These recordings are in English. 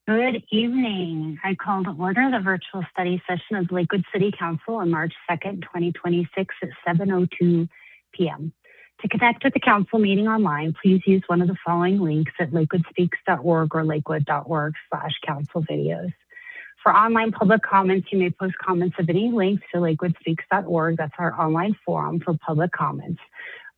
Good evening. I call to order the virtual study session of Lakewood City Council on March 2nd, 2026 at 7:02 p.m. To connect with the council meeting online, please use one of the following links at lakewoodspeaks.org or lakewood.org/council videos. For online public comments, you may post comments of any link to lakewoodspeaks.org. That's our online forum for public comments.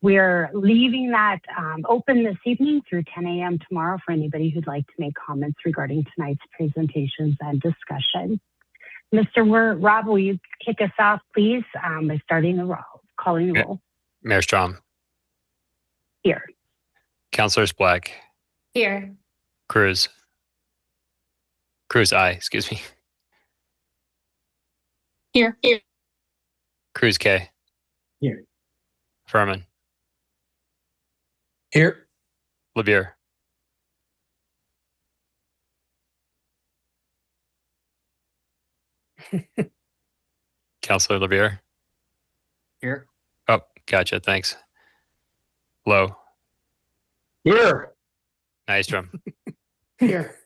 We're leaving that open this evening through 10 a.m. tomorrow for anybody who'd like to make comments regarding tonight's presentations and discussion. Mr. Rob, will you kick us off, please, by starting the roll, calling the roll? Mayor Strom. Here. Councilors Black. Here. Cruz. Cruz, aye, excuse me. Here. Cruz K. Here. Furman. Here. LeBeer. Councilor LeBeer. Here. Oh, gotcha. Thanks. Lowe. Here. Nystrom. Here.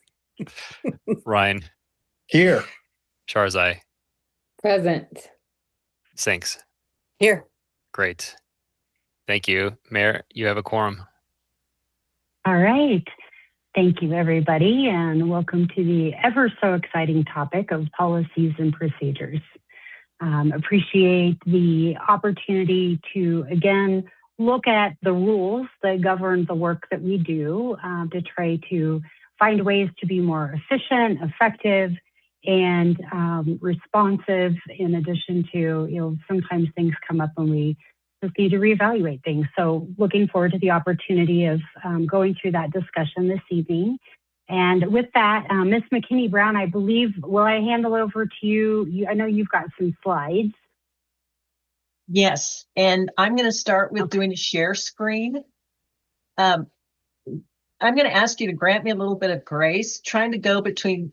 Ryan. Here. Charzai. Present. Sinks. Here. Great. Thank you. Mayor, you have a quorum. All right. Thank you, everybody, and welcome to the ever so exciting topic of policies and procedures. Appreciate the opportunity to, again, look at the rules that govern the work that we do to try to find ways to be more efficient, effective, and responsive, in addition to, sometimes things come up when we just need to reevaluate things. So looking forward to the opportunity of going through that discussion this evening. And with that, Ms. McKinney-Brown, I believe, will I hand it over to you? I know you've got some slides. Yes, and I'm going to start with doing a share screen. I'm going to ask you to grant me a little bit of grace, trying to go between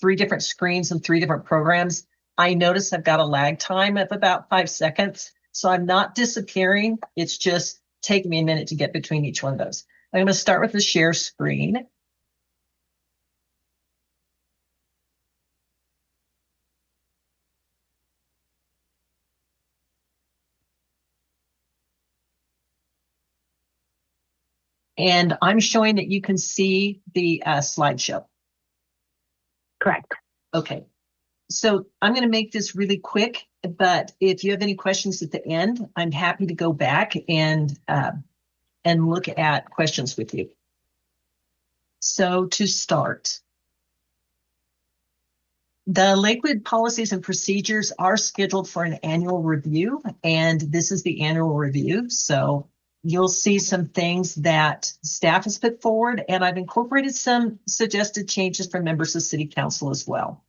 3 different screens and 3 different programs. I notice I've got a lag time of about 5 seconds. So I'm not disappearing. It's just taking me a minute to get between each one of those. I'm going to start with the share screen. And I'm showing that you can see the slideshow. Correct. Okay. So I'm going to make this really quick, but if you have any questions at the end, I'm happy to go back and look at questions with you. So to start, the Lakewood policies and procedures are scheduled for an annual review, and this is the annual review. So you'll see some things that staff has put forward, and I've incorporated some suggested changes from members of City Council as well.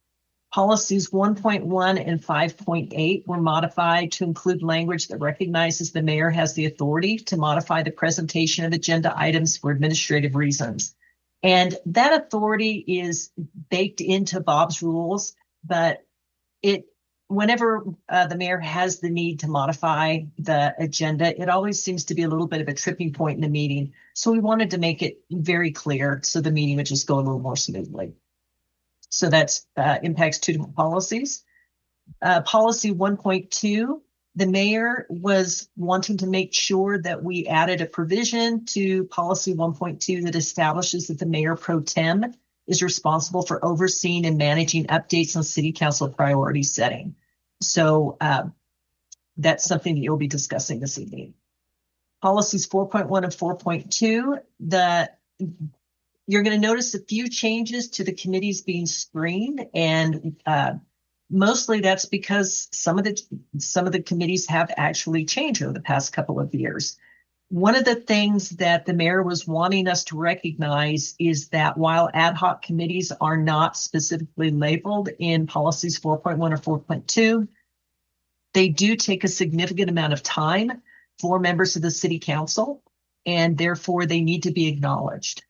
Policies 1.1 and 5.8 were modified to include language that recognizes the mayor has the authority to modify the presentation of agenda items for administrative reasons. And that authority is baked into Bob's rules, but whenever the mayor has the need to modify the agenda, it always seems to be a little bit of a tripping point in the meeting. So we wanted to make it very clear so the meeting would just go a little more smoothly. So that's impacts 2 different policies. Policy 1.2, the mayor was wanting to make sure that we added a provision to policy 1.2 that establishes that the mayor pro tem is responsible for overseeing and managing updates on city council priority setting. So that's something that you'll be discussing this evening. Policies 4.1 and 4.2, you're going to notice a few changes to the committees being screened, and mostly that's because some of the committees have actually changed over the past couple of years. One of the things that the mayor was wanting us to recognize is that while ad hoc committees are not specifically labeled in policies 4.1 or 4.2, they do take a significant amount of time for members of the city council, and therefore they need to be acknowledged.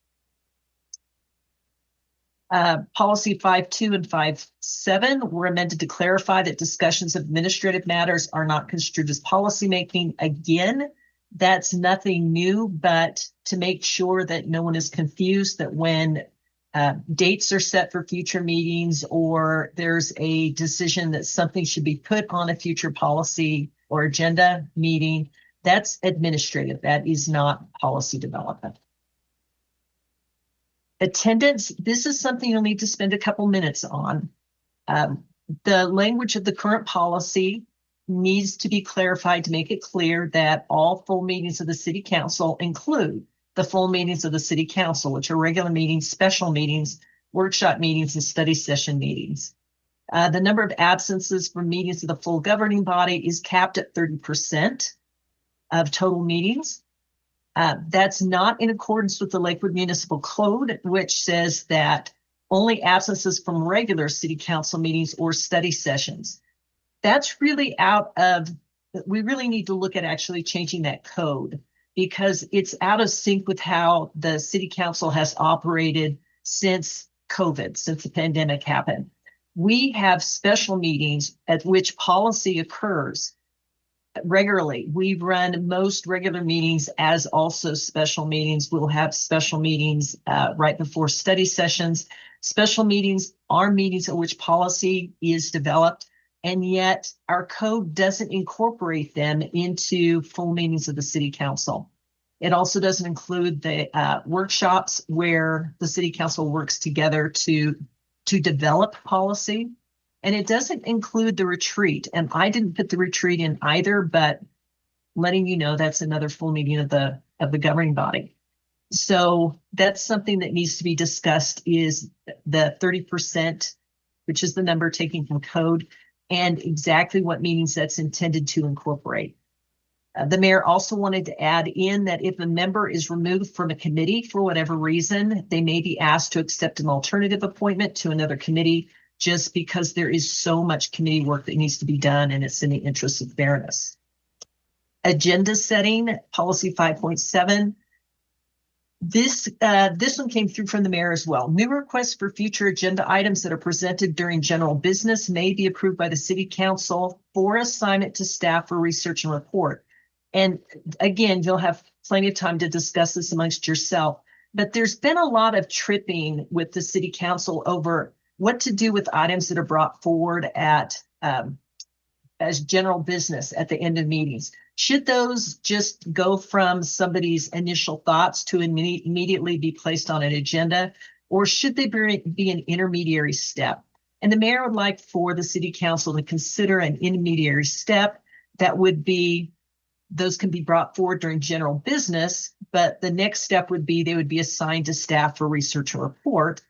Policy 5.2 and 5.7 were amended to clarify that discussions of administrative matters are not construed as policymaking. Again, that's nothing new, but to make sure that no one is confused that when dates are set for future meetings, or there's a decision that something should be put on a future policy or agenda meeting, that's administrative. That is not policy development. Attendance, this is something you'll need to spend a couple minutes on. The language of the current policy needs to be clarified to make it clear that all full meetings of the city council include the full meetings of the city council, which are regular meetings, special meetings, workshop meetings, and study session meetings. The number of absences from meetings of the full governing body is capped at 30% of total meetings. That's not in accordance with the Lakewood Municipal Code, which says that only absences from regular city council meetings or study sessions. That's really we really need to look at actually changing that code, because it's out of sync with how the city council has operated since COVID, since the pandemic happened. We have special meetings at which policy occurs regularly. We run most regular meetings as also special meetings. We'll have special meetings right before study sessions. Special meetings are meetings at which policy is developed, and yet our code doesn't incorporate them into full meetings of the city council. It also doesn't include the workshops where the city council works together to develop policy. And it doesn't include the retreat. And I didn't put the retreat in either, but letting you know that's another full meeting of the governing body. So that's something that needs to be discussed, is the 30%, which is the number taken from code, and exactly what meetings that's intended to incorporate. The mayor also wanted to add in that if a member is removed from a committee for whatever reason, they may be asked to accept an alternative appointment to another committee, just because there is so much committee work that needs to be done, and it's in the interest of fairness. Agenda setting, policy 5.7. This one came through from the mayor as well. New requests for future agenda items that are presented during general business may be approved by the city council for assignment to staff for research and report. And again, you'll have plenty of time to discuss this amongst yourself, but there's been a lot of tripping with the city council over what to do with items that are brought forward at as general business at the end of meetings. Should those just go from somebody's initial thoughts to immediately be placed on an agenda, or should they be an intermediary step? And the mayor would like for the city council to consider an intermediary step that would be, those can be brought forward during general business, but the next step would be they would be assigned to staff for research and report.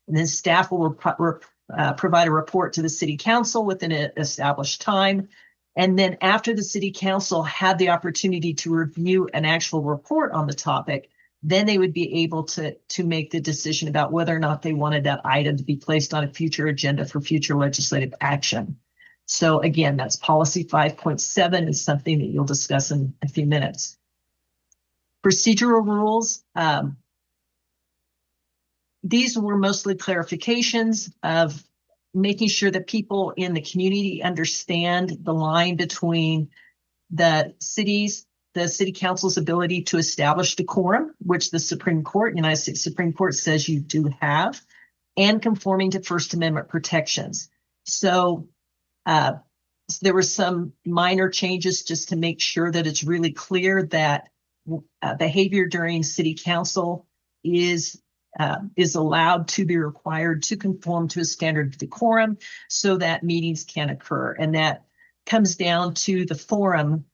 And then staff will provide a report to the city council within an established time. And then after the city council had the opportunity to review an actual report on the topic, then they would be able to make the decision about whether or not they wanted that item to be placed on a future agenda for future legislative action. So again, that's policy 5.7 is something that you'll discuss in a few minutes. Procedural rules. These were mostly clarifications of making sure that people in the community understand the line between the city council's ability to establish decorum, which the Supreme Court, United States Supreme Court, says you do have, and conforming to First Amendment protections. So there were some minor changes just to make sure that it's really clear that behavior during city council is allowed to be required to conform to a standard of decorum so that meetings can occur. And that comes down to the forum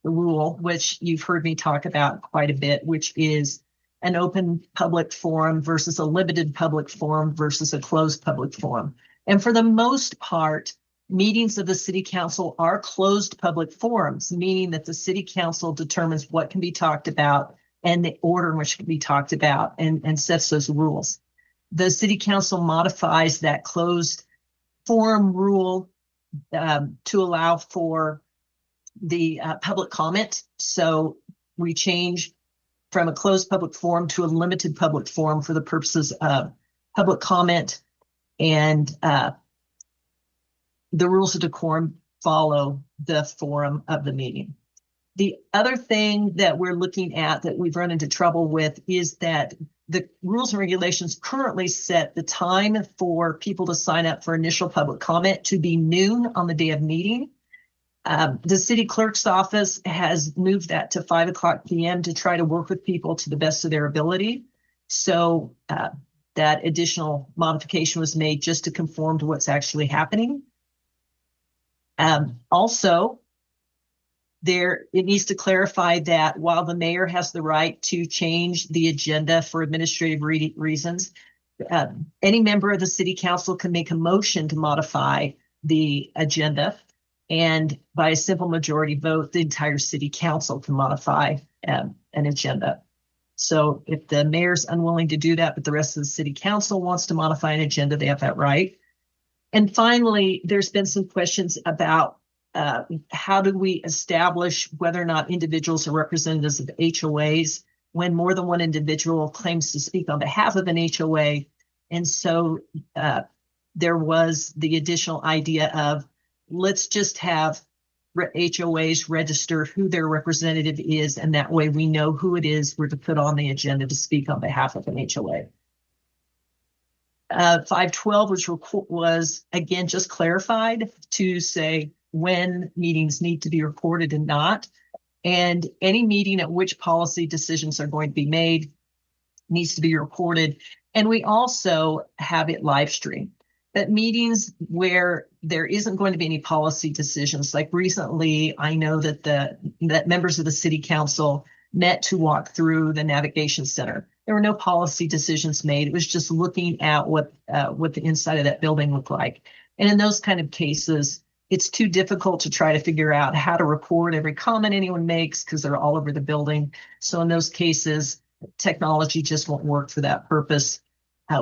rule, which you've heard me talk about quite a bit, which is an open public forum versus a limited public forum versus a closed public forum. And for the most part, meetings of the city council are closed public forums, meaning that the city council determines what can be talked about and the order in which it can be talked about, and sets those rules. The city council modifies that closed forum rule to allow for the public comment. So we change from a closed public forum to a limited public forum for the purposes of public comment, and the rules of decorum follow the forum of the meeting. The other thing that we're looking at that we've run into trouble with is that the rules and regulations currently set the time for people to sign up for initial public comment to be noon on the day of meeting. The city clerk's office has moved that to 5 p.m. to try to work with people to the best of their ability. So that additional modification was made just to conform to what's actually happening. Also, it needs to clarify that while the mayor has the right to change the agenda for administrative reasons, any member of the city council can make a motion to modify the agenda. And by a simple majority vote, the entire city council can modify an agenda. So if the mayor's unwilling to do that, but the rest of the city council wants to modify an agenda, they have that right. And finally, there's been some questions about how do we establish whether or not individuals are representatives of HOAs when more than one individual claims to speak on behalf of an HOA. And so there was the additional idea of let's just have HOAs register who their representative is, and that way we know who it is we're to put on the agenda to speak on behalf of an HOA. 512, which was again just clarified to say when meetings need to be recorded and not, and any meeting at which policy decisions are going to be made needs to be recorded. And we also have it live streamed. That meetings where there isn't going to be any policy decisions, like recently, I know that that members of the city council met to walk through the navigation center. There were no policy decisions made. It was just looking at what the inside of that building looked like. And in those kind of cases, it's too difficult to try to figure out how to record every comment anyone makes because they're all over the building. So in those cases, technology just won't work for that purpose.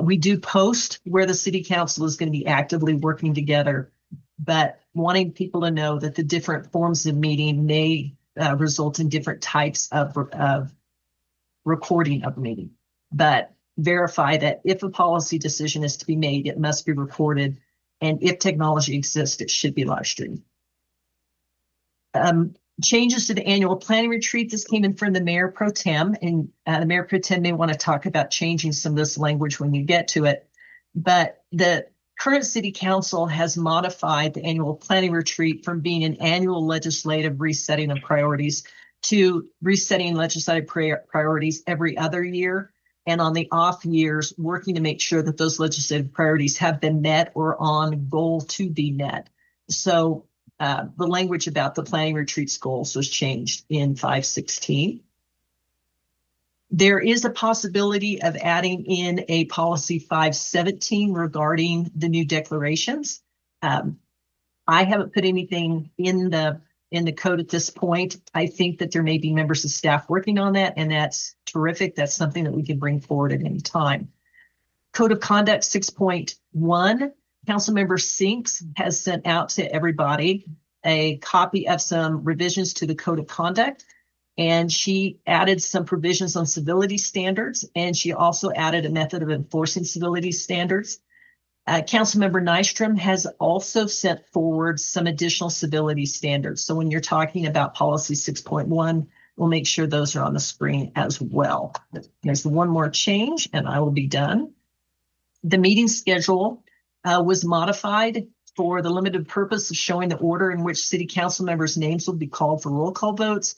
We do post where the city council is going to be actively working together, but wanting people to know that the different forms of meeting may result in different types of recording of the meeting. But verify that if a policy decision is to be made, it must be recorded. And if technology exists, it should be live streamed. Changes to the annual planning retreat. This came in from the Mayor Pro Tem, and the Mayor Pro Tem may want to talk about changing some of this language when you get to it. But the current City Council has modified the annual planning retreat from being an annual legislative resetting of priorities to resetting legislative priorities every other year. And on the off years, working to make sure that those legislative priorities have been met or on goal to be met. So the language about the planning retreats goals was changed in 516. There is a possibility of adding in a policy 517 regarding the new declarations. I haven't put anything in the code at this point. I think that there may be members of staff working on that, and that's terrific. That's something that we can bring forward at any time. Code of Conduct 6.1. Councilmember Sinks has sent out to everybody a copy of some revisions to the Code of Conduct, and she added some provisions on civility standards, and she also added a method of enforcing civility standards. Councilmember Nystrom has also sent forward some additional civility standards. So when you're talking about policy 6.1, we'll make sure those are on the screen as well. There's one more change, and I will be done. The meeting schedule was modified for the limited purpose of showing the order in which city council members' names will be called for roll call votes.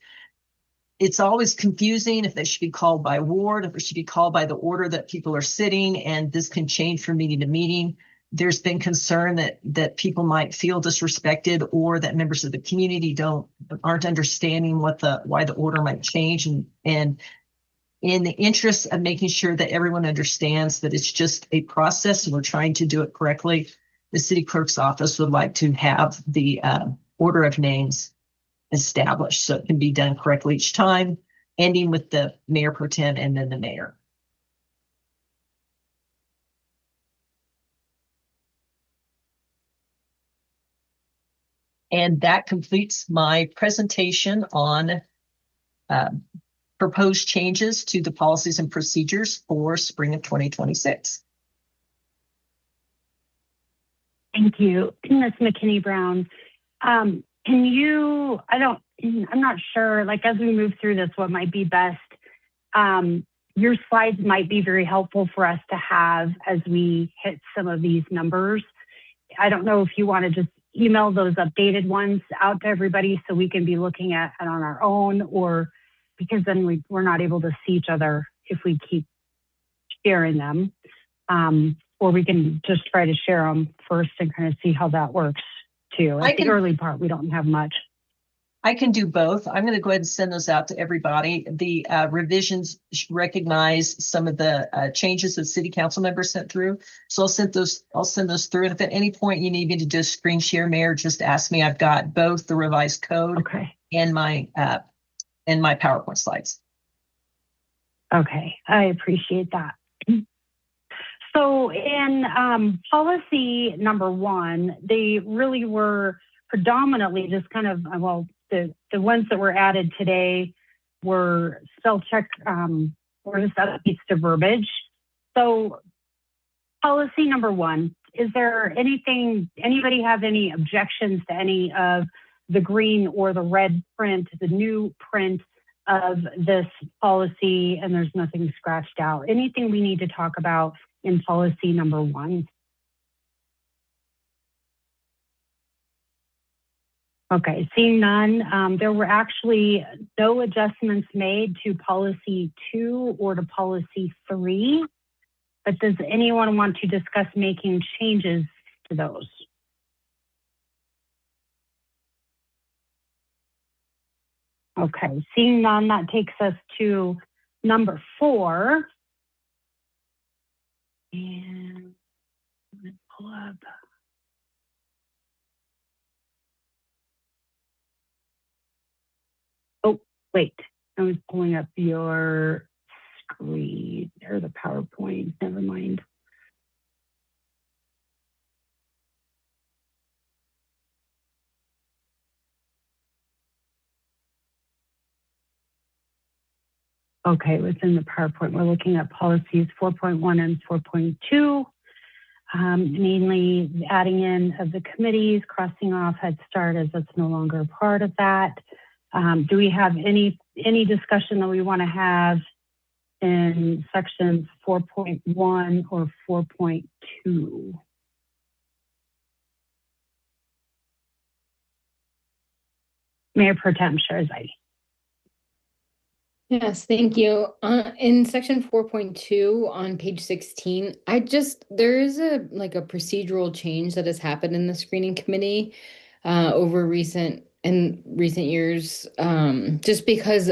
It's always confusing if they should be called by ward, if it should be called by the order that people are sitting, and this can change from meeting to meeting. There's been concern that people might feel disrespected, or that members of the community aren't understanding why the order might change. And in the interest of making sure that everyone understands that it's just a process and we're trying to do it correctly, the city clerk's office would like to have the order of names established so it can be done correctly each time, ending with the Mayor Pro Tem and then the mayor. And that completes my presentation on proposed changes to the policies and procedures for spring of 2026. Thank you, Ms. McKinney-Brown. I'm not sure, like, as we move through this, what might be best. Can your slides might be very helpful for us to have as we hit some of these numbers. I don't know if you want to just email those updated ones out to everybody so we can be looking at it on our own, or because then we're not able to see each other if we keep sharing them. Or we can just try to share them first and kind of see how that works too. At the early part, we don't have much. I can do both. I'm going to go ahead and send those out to everybody. The revisions recognize some of the changes that city council members sent through. So I'll send those through. And if at any point you need me to do a screen share, Mayor, just ask me. I've got both the revised code and my PowerPoint slides. Okay, I appreciate that. So in policy number 1, they really were predominantly just kind of, well, the ones that were added today were spell check, or just updates to verbiage. So policy number 1, is there anything, anybody have any objections to any of the green or the red print, the new print of this policy, and there's nothing scratched out? Anything we need to talk about in policy number 1? Okay, seeing none, there were actually no adjustments made to policy 2 or to policy 3, but does anyone want to discuss making changes to those? Okay, seeing none, that takes us to number 4. And let's pull up. Oh, wait, I was pulling up your screen or the PowerPoint, never mind. Okay, within the PowerPoint, we're looking at policies 4.1 and 4.2, mainly adding in of the committees, crossing off Head Start as it's no longer a part of that. Do we have any discussion that we want to have in sections 4.1 or 4.2? Mayor Pro Tem Sharzai. Yes, thank you. In section 4.2 on page 16, there is a procedural change that has happened in the screening committee over recent years, just because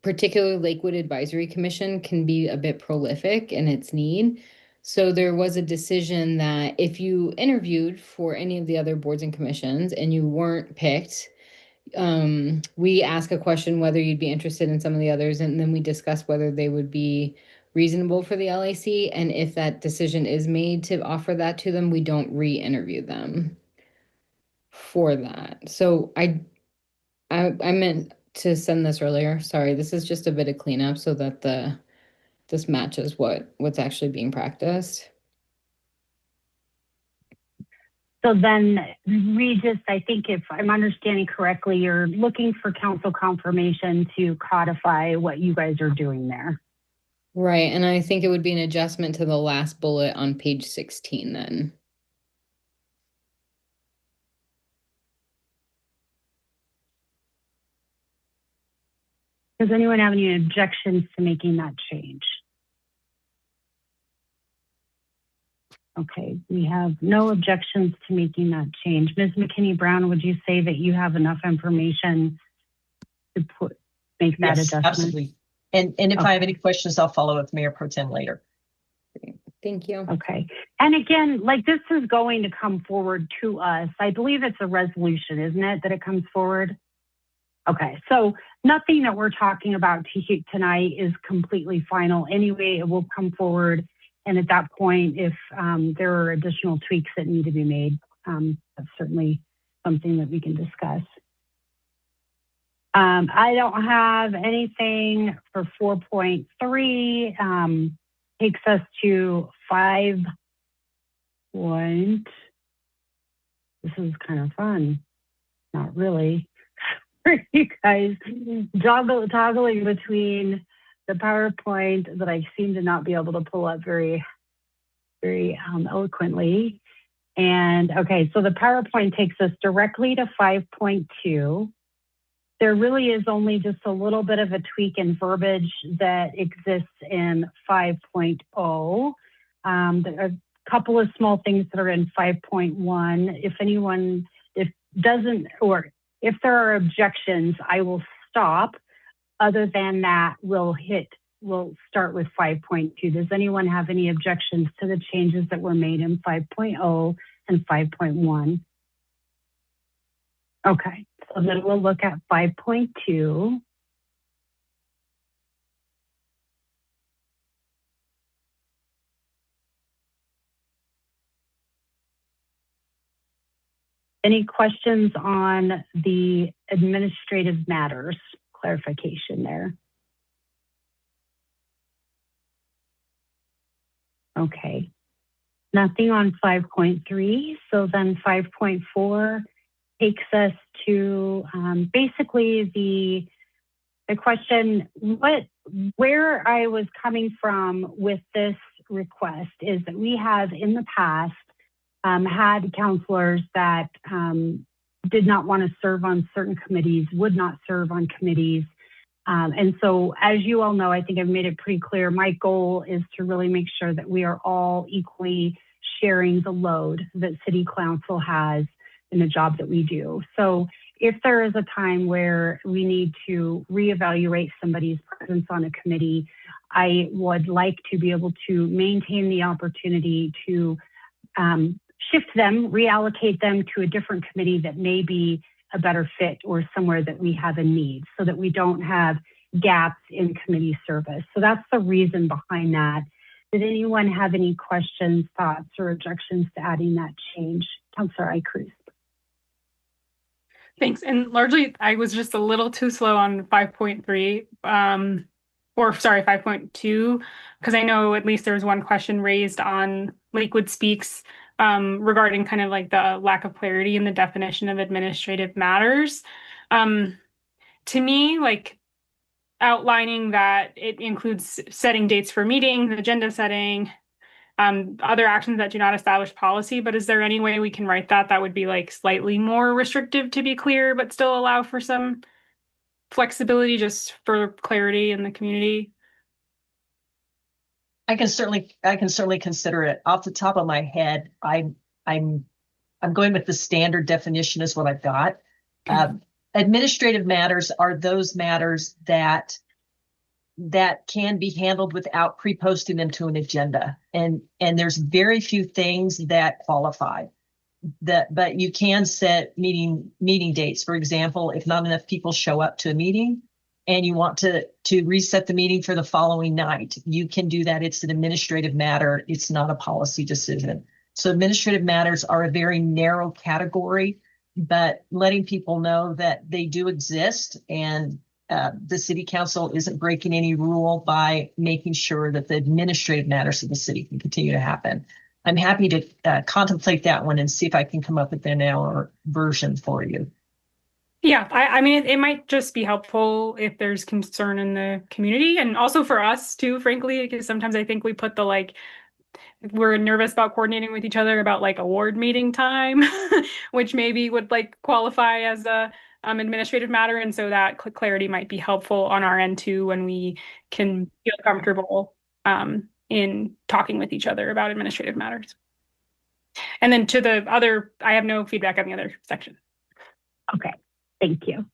particularly Lakewood Advisory Commission can be a bit prolific in its need. So there was a decision that if you interviewed for any of the other boards and commissions and you weren't picked, we ask a question whether you'd be interested in some of the others, and then we discuss whether they would be reasonable for the LAC. And if that decision is made to offer that to them, we don't re-interview them for that. So I meant to send this earlier. Sorry, this is just a bit of cleanup so that this matches what's actually being practiced. So then, Regis, I think if I'm understanding correctly, you're looking for council confirmation to codify what you guys are doing there. Right, and I think it would be an adjustment to the last bullet on page 16 then. Does anyone have any objections to making that change? Okay, we have no objections to making that change. Ms. McKinney-Brown, would you say that you have enough information to make that adjustment? Absolutely. And if I have any questions, I'll follow up with Mayor Pro Tem later. Thank you. Okay. And again, this is going to come forward to us. I believe it's a resolution, isn't it, that it comes forward? Okay, so nothing that we're talking about tonight is completely final. Anyway, it will come forward. And at that point, if there are additional tweaks that need to be made, that's certainly something that we can discuss. I don't have anything for 4.3. Takes us to 5. This is kind of fun. Not really. You guys toggling between the PowerPoint that I seem to not be able to pull up very eloquently. And okay, so the PowerPoint takes us directly to 5.2. There really is only just a little bit of a tweak in verbiage that exists in 5.0. There are a couple of small things that are in 5.1. If anyone, if there are objections, I will stop. Other than that, we'll start with 5.2. Does anyone have any objections to the changes that were made in 5.0 and 5.1? Okay, so then we'll look at 5.2. Any questions on the administrative matters clarification there? Okay, nothing on 5.3. So then 5.4 takes us to basically the question, where I was coming from with this request is that we have in the past had counselors that did not want to serve on certain committees, would not serve on committees. And so, as you all know, I think I've made it pretty clear, my goal is to really make sure that we are all equally sharing the load that City Council has in the job that we do. So if there is a time where we need to reevaluate somebody's presence on a committee, I would like to be able to maintain the opportunity to shift them, reallocate them to a different committee that may be a better fit or somewhere that we have a need so that we don't have gaps in committee service. So that's the reason behind that. Did anyone have any questions, thoughts, or objections to adding that change? Councillor Cruz. Thanks. And largely, I was just a little too slow on 5.3, 5.2, because I know at least there was one question raised on Lakewood Speaks regarding kind of like the lack of clarity in the definition of administrative matters. To me, like outlining that it includes setting dates for meetings, agenda setting, other actions that do not establish policy, but is there any way we can write that would be like slightly more restrictive to be clear, but still allow for some flexibility just for clarity in the community? I can certainly consider it. Off the top of my head, I'm going with the standard definition is what I've got. Administrative matters are those matters that can be handled without pre-posting them to an agenda. And there's very few things that qualify. But you can set meeting dates. For example, if not enough people show up to a meeting and you want to reset the meeting for the following night, you can do that. It's an administrative matter. It's not a policy decision. So administrative matters are a very narrow category, but letting people know that they do exist and the city council isn't breaking any rule by making sure that the administrative matters of the city can continue to happen. I'm happy to contemplate that one and see if I can come up with an hour version for you. Yeah, I mean, it might just be helpful if there's concern in the community and also for us too, frankly, because sometimes I think we put we're nervous about coordinating with each other about like award meeting time, which maybe would like qualify as a administrative matter. And so that clarity might be helpful on our end too, when we can feel comfortable in talking with each other about administrative matters. And then to the other, I have no feedback on the other section. Okay, thank you.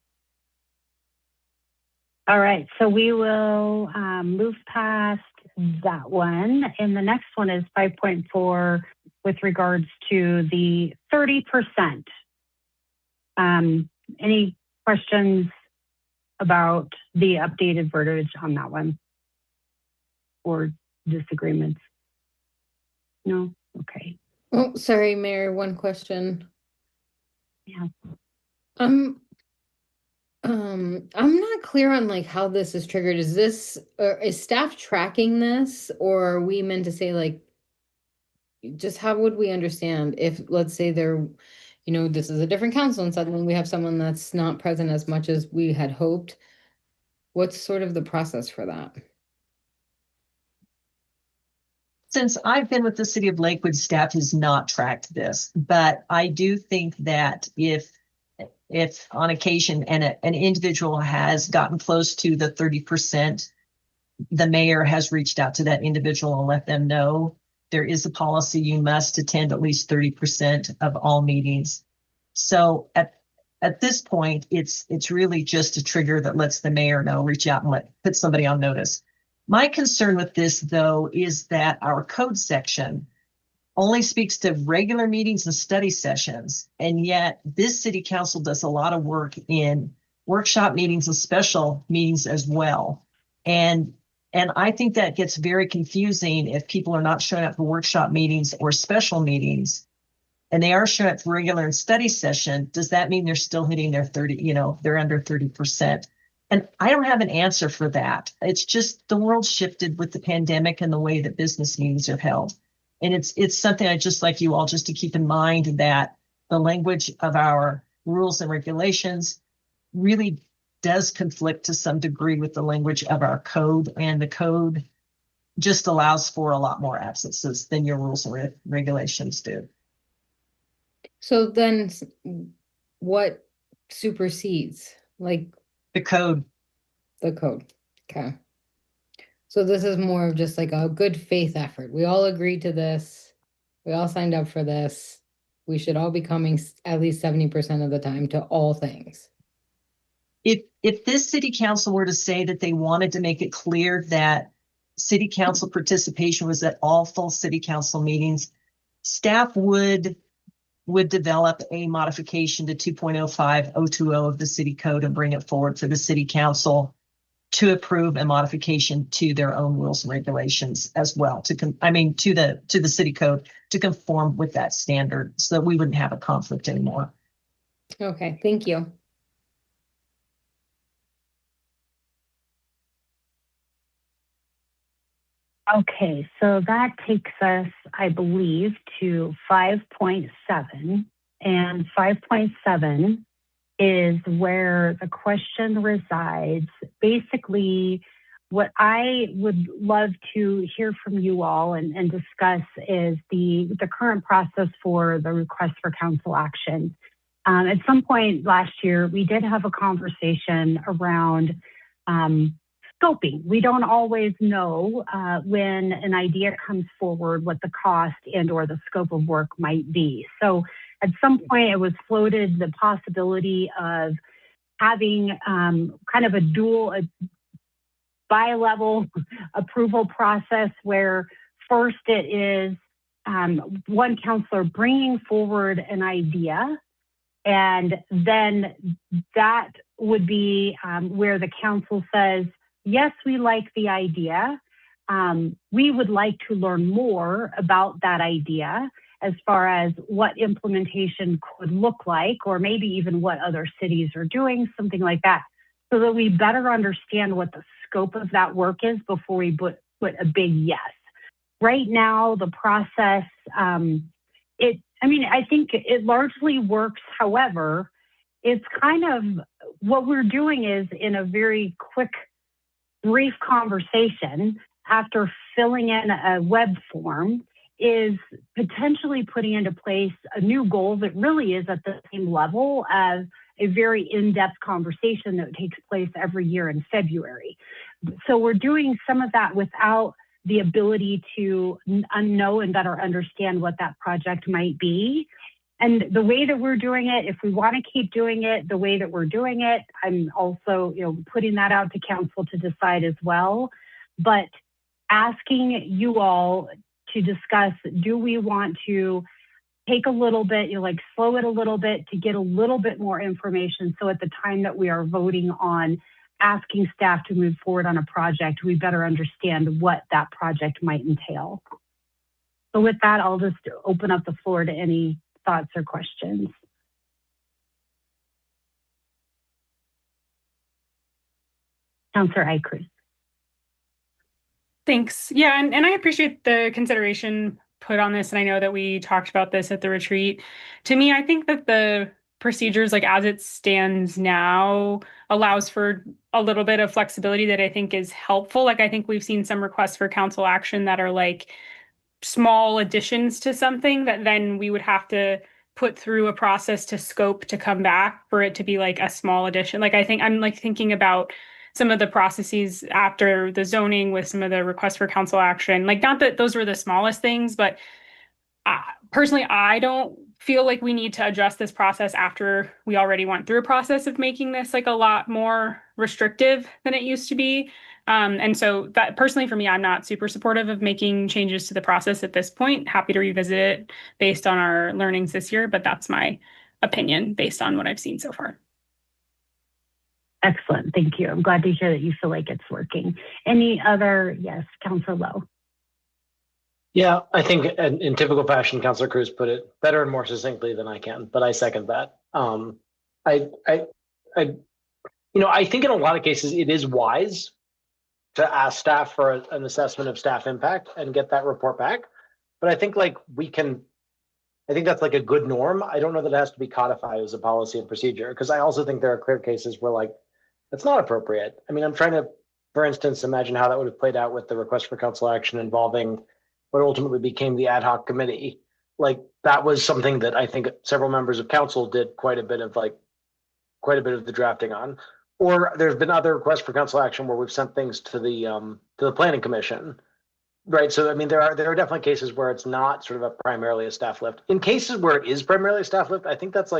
All right, so we will move past that one. And the next one is 5.4 with regards to the 30%. Any questions about the updated verbiage on that one? Or disagreements? No? Okay. Oh, sorry, Mayor, one question. Yeah. I'm not clear on like how this is triggered. Is staff tracking this, or are we meant to say like, just how would we understand if, let's say this is a different council and suddenly we have someone that's not present as much as we had hoped? What's sort of the process for that? Since I've been with the city of Lakewood, staff has not tracked this, but I do think that if on occasion an individual has gotten close to the 30%, the mayor has reached out to that individual and let them know there is a policy you must attend at least 30% of all meetings. So at this point, it's really just a trigger that lets the mayor know, reach out and put somebody on notice. My concern with this, though, is that our code section only speaks to regular meetings and study sessions. And yet this city council does a lot of work in workshop meetings and special meetings as well. And I think that gets very confusing if people are not showing up for workshop meetings or special meetings, and they are showing up for regular and study session. Does that mean they're still hitting their 30, they're under 30%? And I don't have an answer for that. It's just the world shifted with the pandemic and the way that business meetings are held. And it's something I'd just like you all just to keep in mind, that the language of our rules and regulations really does conflict to some degree with the language of our code, and the code just allows for a lot more absences than your rules and regulations do. So then what supersedes, like the code? The code. Okay. So this is more of just like a good faith effort. We all agreed to this. We all signed up for this. We should all be coming at least 70% of the time to all things. If this city council were to say that they wanted to make it clear that city council participation was at all full city council meetings, staff would develop a modification to 2.05020 of the city code and bring it forward for the city council to approve a modification to their own rules and regulations as well, to the city code to conform with that standard, so that we wouldn't have a conflict anymore. Okay, thank you. Okay, so that takes us, I believe, to 5.7. And 5.7 is where the question resides. Basically, what I would love to hear from you all and discuss is the current process for the request for council action. At some point last year, we did have a conversation around scoping. We don't always know when an idea comes forward what the cost and or the scope of work might be. So at some point it was floated the possibility of having kind of a bi-level approval process, where first it is one counselor bringing forward an idea, and then that would be where the council says, yes, we like the idea. We would like to learn more about that idea as far as what implementation could look like, or maybe even what other cities are doing, something like that, so that we better understand what the scope of that work is before we put a big yes. Right now, the process, I think it largely works. However, it's kind of what we're doing is in a very quick, brief conversation after filling in a web form is potentially putting into place a new goal that really is at the same level as a very in-depth conversation that takes place every year in February. So we're doing some of that without the ability to know and better understand what that project might be. And the way that we're doing it, if we want to keep doing it the way that we're doing it, I'm also, putting that out to council to decide as well. But asking you all to discuss, do we want to take a little bit, slow it a little bit to get a little bit more information, so at the time that we are voting on asking staff to move forward on a project, we better understand what that project might entail. So with that, I'll just open up the floor to any thoughts or questions. Councillor Eichert. Thanks. Yeah, and I appreciate the consideration put on this, and I know that we talked about this at the retreat. To me, I think that the procedures, as it stands now, allows for a little bit of flexibility that I think is helpful. I think we've seen some requests for council action that are small additions to something that then we would have to put through a process to scope to come back for it to be like a small addition. Like I think I'm like thinking about some of the processes after the zoning with some of the requests for council action. Like not that those were the smallest things, but personally, I don't feel like we need to adjust this process after we already went through a process of making this like a lot more restrictive than it used to be. And so that personally for me, I'm not super supportive of making changes to the process at this point. Happy to revisit it based on our learnings this year, but that's my opinion based on what I've seen so far. Excellent. Thank you. I'm glad to hear that you feel like it's working. Any other? Yes, Councilor Lowe. Yeah, I think in typical fashion, Councilor Cruz put it better and more succinctly than I can, but I second that. I think in a lot of cases it is wise to ask staff for an assessment of staff impact and get that report back. But I think I think that's like a good norm. I don't know that it has to be codified as a policy and procedure, because I also think there are clear cases where that's not appropriate. I mean, I'm trying to, for instance, imagine how that would have played out with the request for council action involving what ultimately became the ad hoc committee. Like that was something that I think several members of council did quite a bit of the drafting on. Or there's been other requests for council action where we've sent things to the planning commission, right? So I mean, there are definitely cases where it's not sort of primarily a staff lift. In cases where it is primarily a staff lift, I think that's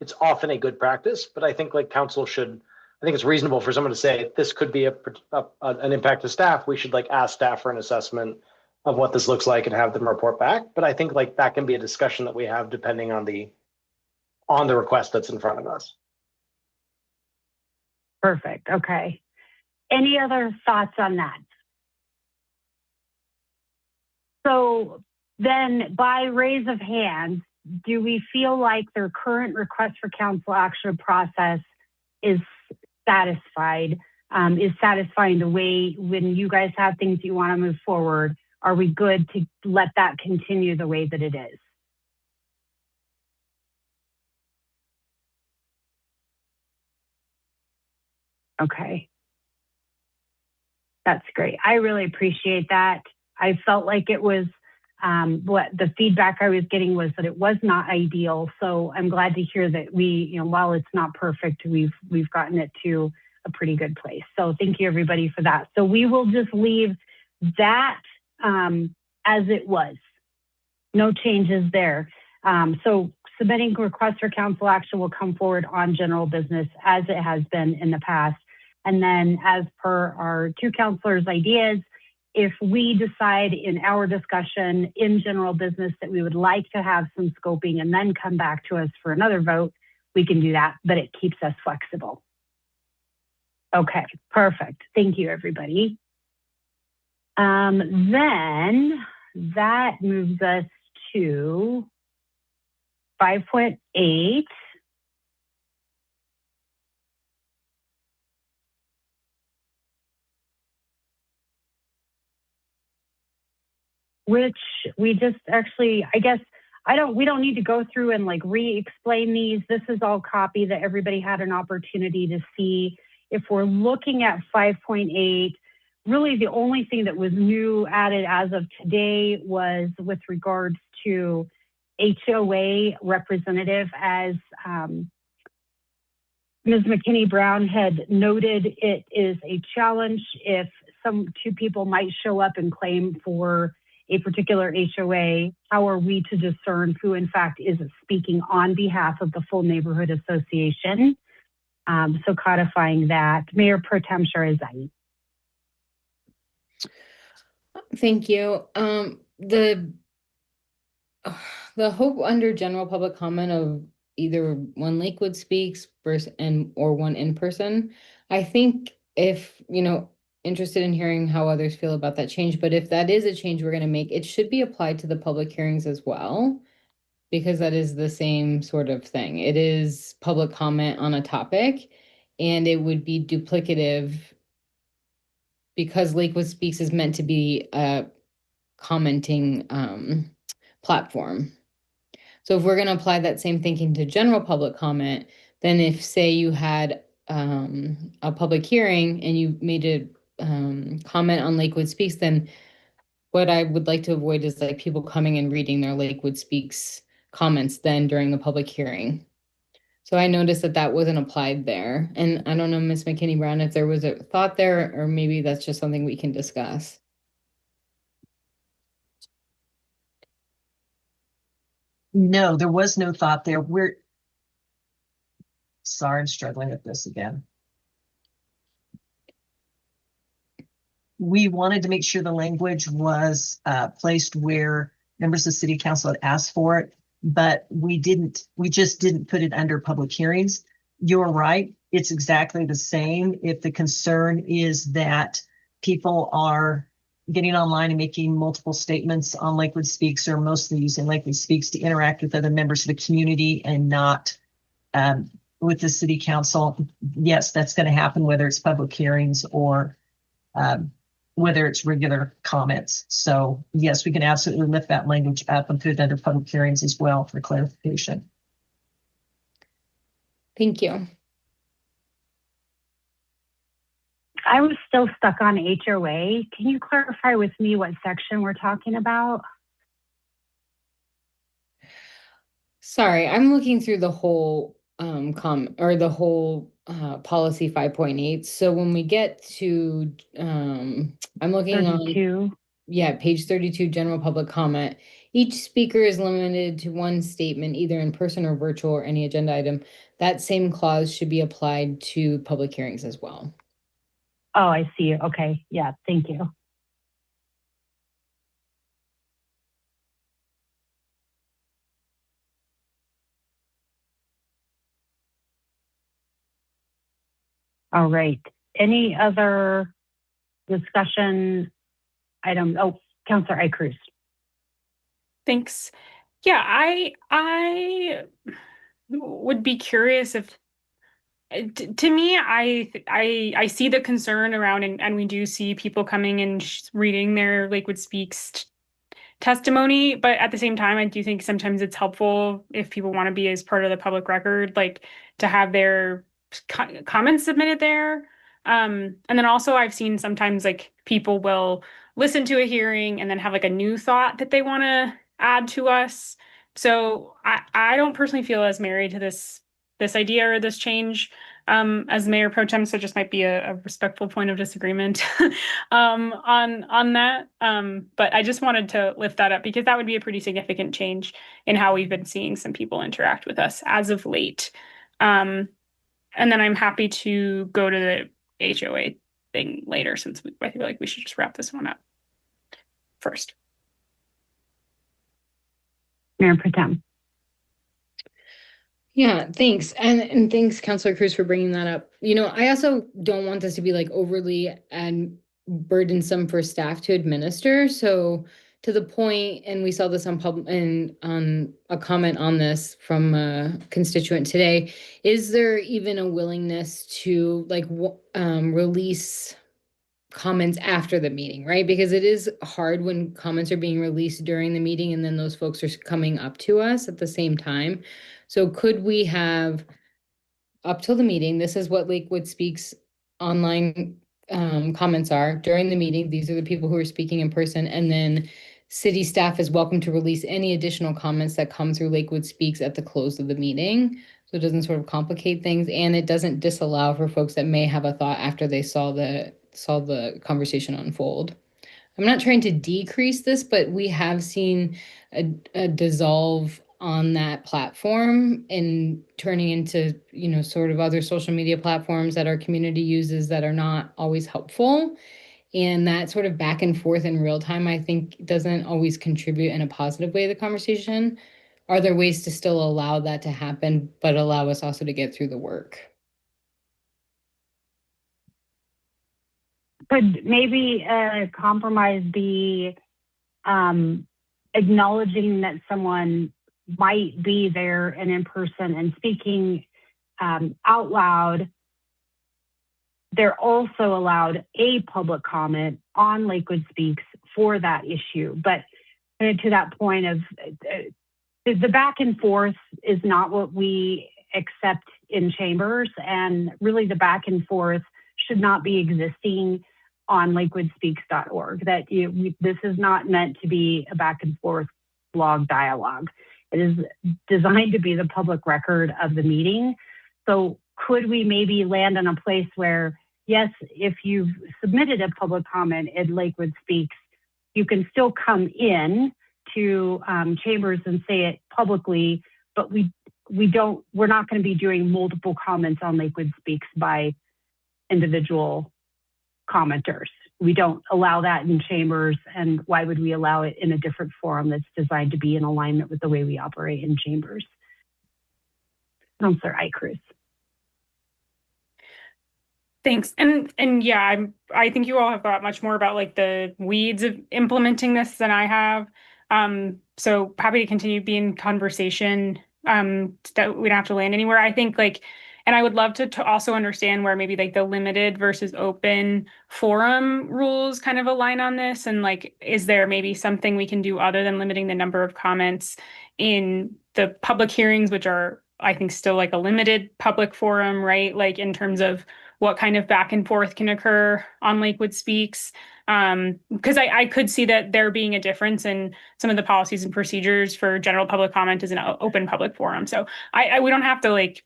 it's often a good practice. But I think council should. I think it's reasonable for someone to say this could be an impact to staff. We should ask staff for an assessment of what this looks like and have them report back. But I think that can be a discussion that we have depending on the request that's in front of us. Perfect. Okay. Any other thoughts on that? So then by raise of hands, do we feel like their current request for council action process is satisfied, is satisfying the way when you guys have things you want to move forward? Are we good to let that continue the way that it is? Okay. That's great. I really appreciate that. I felt like it was what the feedback I was getting was that it was not ideal. So I'm glad to hear that we, while it's not perfect, we've gotten it to a pretty good place. So thank you everybody for that. So we will just leave that as it was. No changes there. So submitting requests for council action will come forward on general business as it has been in the past. And then as per our two counselors' ideas, if we decide in our discussion in general business that we would like to have some scoping and then come back to us for another vote, we can do that, but it keeps us flexible. Okay, perfect. Thank you, everybody. Then that moves us to 5.8. Which we just actually, I guess, we don't need to go through and re-explain these. This is all copy that everybody had an opportunity to see. If we're looking at 5.8, really the only thing that was new added as of today was with regards to HOA representative. As Ms. McKinney-Brown had noted, it is a challenge if two people might show up and claim for a particular HOA. How are we to discern who in fact is speaking on behalf of the full neighborhood association? So codifying that. Mayor Pro Tem Sharazai. Thank you. The hope under general public comment of either one Lakewood speaks or one in person. I think if, interested in hearing how others feel about that change, but if that is a change we're going to make, it should be applied to the public hearings as well, because that is the same sort of thing. It is public comment on a topic, and it would be duplicative because Lakewood Speaks is meant to be a commenting platform. So if we're going to apply that same thinking to general public comment, then if, say, you had a public hearing and you made a comment on Lakewood Speaks, then what I would like to avoid is like people coming and reading their Lakewood Speaks comments then during a public hearing. So I noticed that that wasn't applied there. And I don't know, Ms. McKinney Brown, if there was a thought there, or maybe that's just something we can discuss. No, there was no thought there. Sorry, I'm struggling with this again. We wanted to make sure the language was placed where members of city council had asked for it, but we just didn't put it under public hearings. You're right. It's exactly the same. If the concern is that people are getting online and making multiple statements on Lakewood Speaks, or mostly using Lakewood Speaks to interact with other members of the community and not with the city council, yes, that's going to happen, whether it's public hearings or whether it's regular comments. So yes, we can absolutely lift that language up and put it under public hearings as well for clarification. Thank you. I was still stuck on HOA. Can you clarify with me what section we're talking about? Sorry, I'm looking through the whole the whole policy 5.8. So when we get to I'm looking 32. on page 32, general public comment. Each speaker is limited to one statement, either in person or virtual, or any agenda item. That same clause should be applied to public hearings as well. Oh, I see. Okay. Yeah, thank you. All right. Any other discussion items? Oh, Councilor Icruz. Thanks. Yeah, I would be curious if, to me, I see the concern around, and we do see people coming and reading their Lakewood Speaks testimony, but at the same time, I do think sometimes it's helpful if people want to be as part of the public record, like to have their comments submitted there. And then also I've seen sometimes like people will listen to a hearing and then have like a new thought that they want to add to us. So I don't personally feel as married to this idea or this change as Mayor Pro Tem, so just might be a respectful point of disagreement on that. But I just wanted to lift that up because that would be a pretty significant change in how we've been seeing some people interact with us as of late. And then I'm happy to go to the HOA thing later, since I feel like we should just wrap this one up first. Mayor Pro Tem. Yeah, thanks. And thanks, Councilor Cruz, for bringing that up. You know, I also don't want this to be like overly and burdensome for staff to administer. So to the point, and we saw this on on a comment on this from a constituent today, is there even a willingness to like release comments after the meeting, right? Because it is hard when comments are being released during the meeting and then those folks are coming up to us at the same time. So could we have up till the meeting, this is what Lakewood Speaks online comments are during the meeting. These are the people who are speaking in person. And then city staff is welcome to release any additional comments that come through Lakewood Speaks at the close of the meeting. So it doesn't sort of complicate things, and it doesn't disallow for folks that may have a thought after they saw the conversation unfold. I'm not trying to decrease this, but we have seen a dissolve on that platform and turning into, you know, sort of other social media platforms that our community uses that are not always helpful. And that sort of back and forth in real time, I think, doesn't always contribute in a positive way to the conversation. Are there ways to still allow that to happen, but allow us also to get through the work? Could maybe a compromise be acknowledging that someone might be there and in person and speaking out loud? They're also allowed a public comment on Lakewood Speaks for that issue. But to that point of the back and forth is not what we accept in chambers, and really the back and forth should not be existing on lakewoodspeaks.org, that this is not meant to be a back and forth blog dialogue. It is designed to be the public record of the meeting. So could we maybe land in a place where, yes, if you've submitted a public comment at Lakewood Speaks, you can still come in to chambers and say it publicly, but we're not going to be doing multiple comments on Lakewood Speaks by individual commenters. We don't allow that in chambers, and why would we allow it in a different forum that's designed to be in alignment with the way we operate in chambers? Councilor Icruz. Thanks. And yeah, I think you all have thought much more about like the weeds of implementing this than I have. So happy to continue being conversation. We don't have to land anywhere. I think like, and I would love to also understand where maybe like the limited versus open forum rules kind of align on this. And like, is there maybe something we can do other than limiting the number of comments in the public hearings, which are, I think, still like a limited public forum, right? Like in terms of what kind of back and forth can occur on Lakewood Speaks. Because I could see that there being a difference in some of the policies and procedures for general public comment as an open public forum. So we don't have to like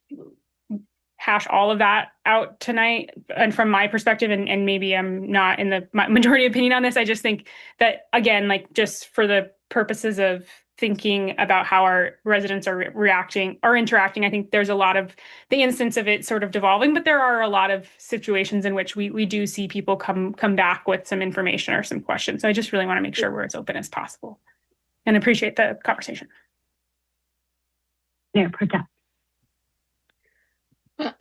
hash all of that out tonight. And from my perspective, and maybe I'm not in the majority opinion on this, I just think that, again, like just for the purposes of thinking about how our residents are interacting, I think there's a lot of the instance of it sort of devolving, but there are a lot of situations in which we do see people come back with some information or some questions. So I just really want to make sure we're as open as possible and appreciate the conversation. Mayor Pro Tem.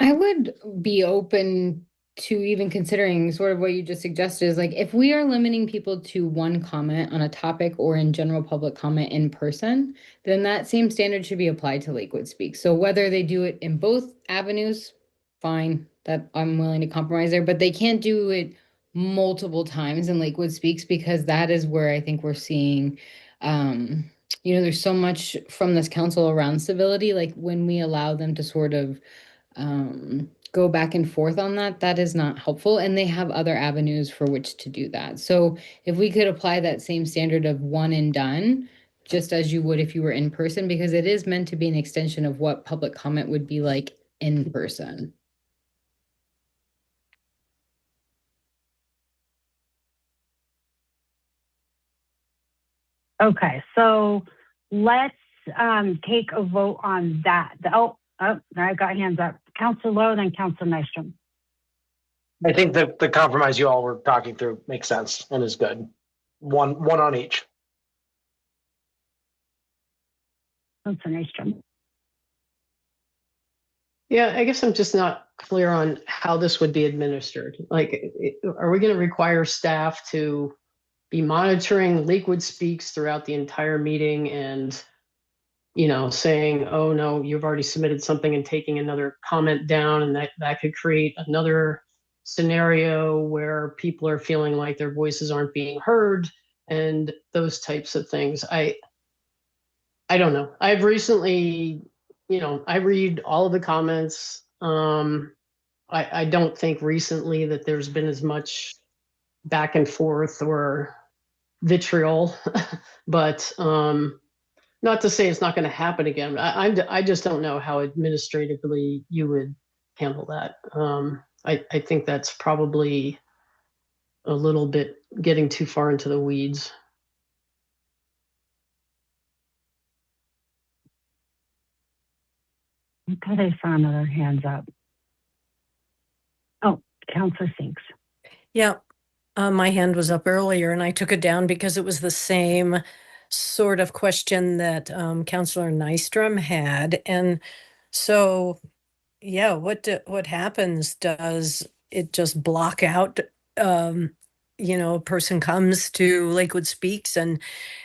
I would be open to even considering sort of what you just suggested is like, if we are limiting people to one comment on a topic or in general public comment in person, then that same standard should be applied to Lakewood Speaks. So whether they do it in both avenues, fine, that I'm willing to compromise there, but they can't do it multiple times in Lakewood Speaks, because that is where I think we're seeing, there's so much from this council around civility. Like when we allow them to sort of go back and forth on that is not helpful, and they have other avenues for which to do that. So if we could apply that same standard of one and done, just as you would if you were in person, because it is meant to be an extension of what public comment would be like in person. Okay, so let's take a vote on that. I got hands up. Councilor Lowe, then Councilor Nystrom. I think the compromise you all were talking through makes sense and is good. One on each. Councilor Nystrom. Yeah, I guess I'm just not clear on how this would be administered. Like, are we going to require staff to be monitoring Lakewood Speaks throughout the entire meeting and saying, oh no, you've already submitted something, and taking another comment down, and that could create another scenario where people are feeling like their voices aren't being heard and those types of things. I don't know. I've recently, I read all of the comments. I don't think recently that there's been as much back and forth or vitriol, but not to say it's not going to happen again. I just don't know how administratively you would handle that. I think that's probably a little bit getting too far into the weeds. I thought I saw another hands up. Oh, Councilor Finks. Yeah, my hand was up earlier and I took it down because it was the same sort of question that Councilor Nystrom had. And so, yeah, what happens? Does it just block out, a person comes to Lakewood Speaks and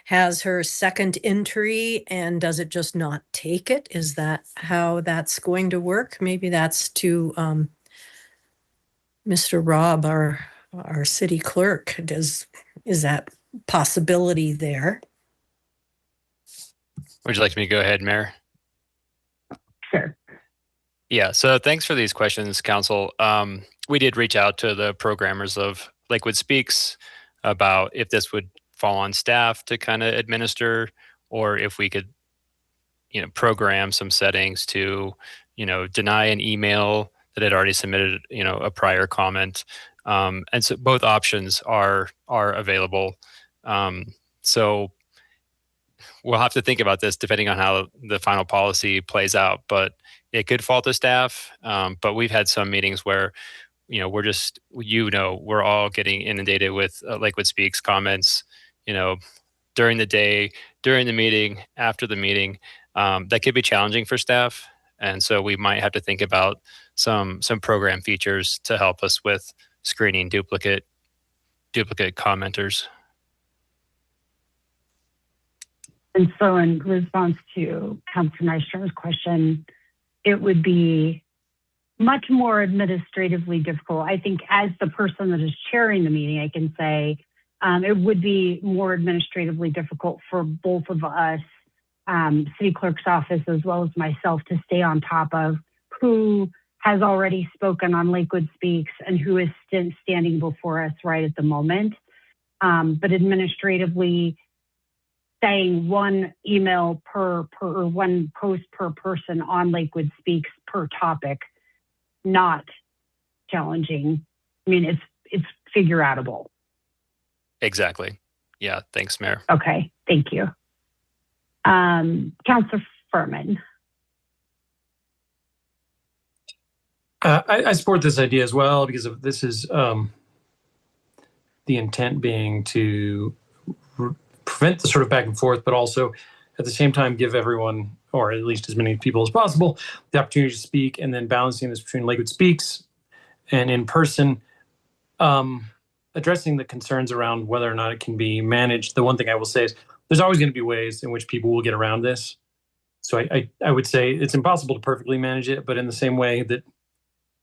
has her second entry, and does it just not take it? Is that how that's going to work? Maybe that's to Mr. Robb, our city clerk. Is that possibility there? Would you like me to go ahead, Mayor? Sure. Yeah, so thanks for these questions, Council. We did reach out to the programmers of Lakewood Speaks about if this would fall on staff to kind of administer, or if we could, program some settings to, deny an email that had already submitted, a prior comment. And so both options are available. So we'll have to think about this depending on how the final policy plays out, but it could fall to staff. But we've had some meetings where, we're all getting inundated with Lakewood Speaks comments, during the day, during the meeting, after the meeting. That could be challenging for staff. And so we might have to think about some program features to help us with screening duplicate commenters. And so in response to Councilor Nystrom's question, it would be much more administratively difficult. I think as the person that is chairing the meeting, I can say it would be more administratively difficult for both of us, city clerk's office, as well as myself, to stay on top of who has already spoken on Lakewood Speaks and who is standing before us right at the moment. But administratively, saying one email per or one post per person on Lakewood Speaks per topic, not challenging. I mean, it's figure outable. Exactly. Yeah. Thanks, Mayor. Okay. Thank you. Councilor Furman. I support this idea as well, because of this is the intent being to prevent the sort of back and forth, but also at the same time give everyone, or at least as many people as possible, the opportunity to speak, and then balancing this between Lakewood Speaks and in person, addressing the concerns around whether or not it can be managed. The one thing I will say is there's always going to be ways in which people will get around this. So I would say it's impossible to perfectly manage it, but in the same way that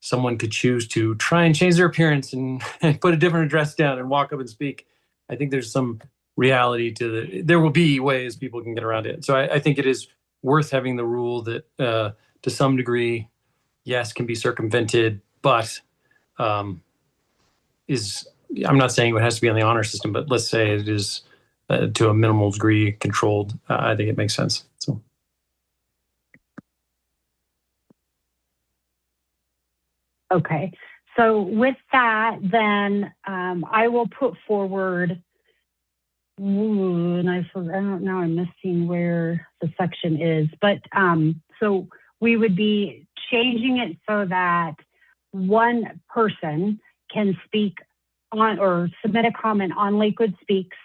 someone could choose to try and change their appearance and put a different address down and walk up and speak, I think there's some reality to there will be ways people can get around it. So I think it is worth having the rule that to some degree, yes, can be circumvented, but I'm not saying it has to be on the honor system, but let's say it is to a minimal degree controlled. I think it makes sense. So. Okay, so with that, then I will put forward. And I don't know. I'm missing where the section is, but so we would be changing it so that one person can speak on or submit a comment on Lakewood Speaks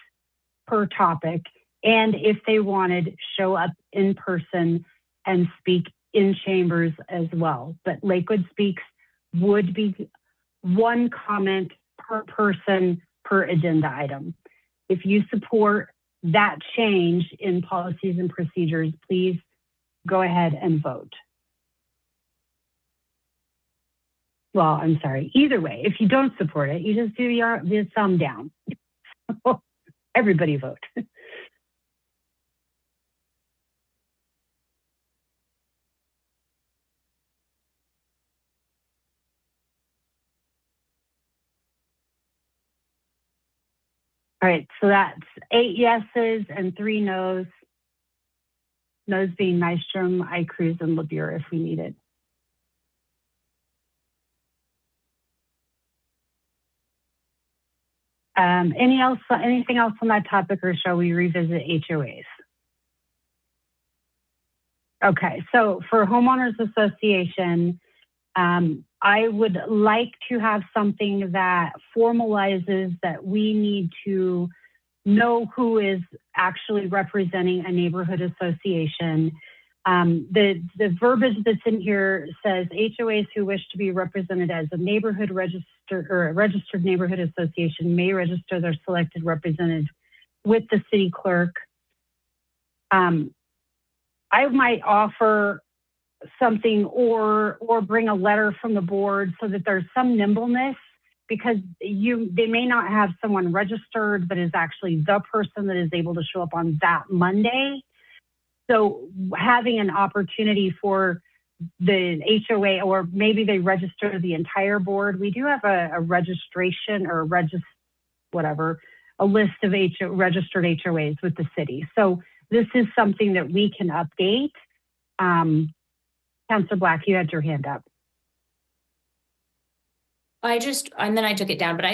per topic, and if they wanted, show up in person and speak in chambers as well. But Lakewood Speaks would be one comment per person per agenda item. If you support that change in policies and procedures, please go ahead and vote. Well, I'm sorry. Either way, if you don't support it, you just do the thumb down. Everybody vote. All right, so that's 8 yeses and 3 noes. Noes being Nystrom, Cruz, and LeBure if we need it. Anything else on that topic, or shall we revisit HOAs? Okay, so for homeowners association, I would like to have something that formalizes that we need to know who is actually representing a neighborhood association. The verbiage that's in here says HOAs who wish to be represented as a neighborhood registered or a registered neighborhood association may register their selected representative with the city clerk. I might offer something or bring a letter from the board so that there's some nimbleness, because they may not have someone registered but is actually the person that is able to show up on that Monday. So having an opportunity for the HOA, or maybe they register the entire board. We do have a registration or a list of registered HOAs with the city. So this is something that we can update. Councilor Black, you had your hand up. And then I took it down, but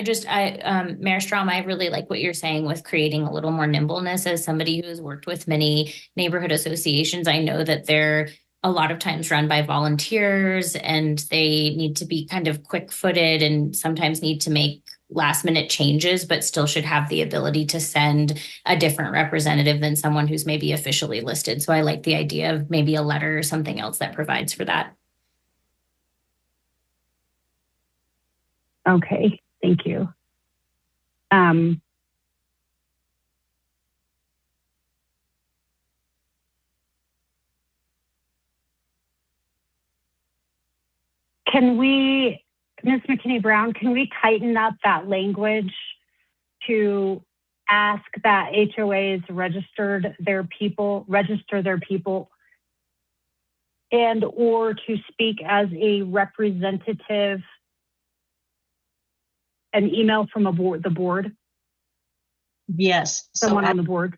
Mayor Strom, I really like what you're saying with creating a little more nimbleness. As somebody who has worked with many neighborhood associations, I know that they're a lot of times run by volunteers and they need to be kind of quick-footed and sometimes need to make last-minute changes, but still should have the ability to send a different representative than someone who's maybe officially listed. So I like the idea of maybe a letter or something else that provides for that. Okay, thank you. Can we, Ms. McKinney-Brown, can we tighten up that language to ask that HOAs register their people, and or to speak as a representative, an email from the board? Yes. Someone on the board.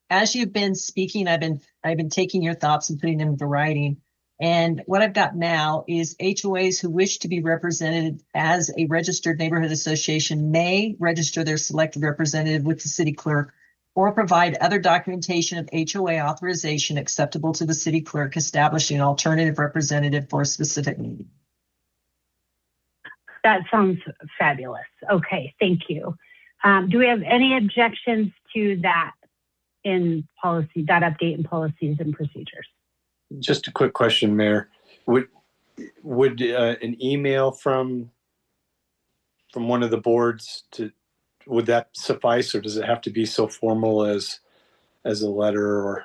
As you've been speaking, I've been taking your thoughts and putting them into writing. And what I've got now is HOAs who wish to be represented as a registered neighborhood association may register their selected representative with the city clerk or provide other documentation of HOA authorization acceptable to the city clerk establishing an alternative representative for a specific meeting. That sounds fabulous. Okay, thank you. Do we have any objections to that in policy, that update in policies and procedures? Just a quick question, Mayor. Would an email from one of the boards would that suffice, or does it have to be so formal as a letter? Or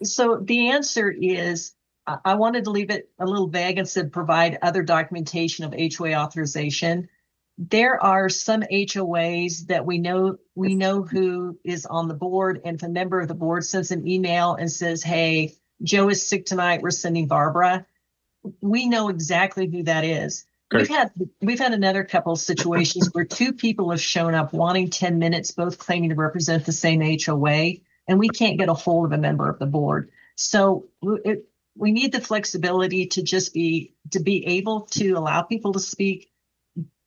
so the answer is, I wanted to leave it a little vague and said provide other documentation of HOA authorization. There are some HOAs that we know who is on the board, and if a member of the board sends an email and says, hey, Joe is sick tonight, we're sending Barbara, we know exactly who that is. Great. We've had another couple of situations where two people have shown up wanting 10 minutes, both claiming to represent the same HOA, and we can't get a hold of a member of the board. So we need the flexibility to be able to allow people to speak,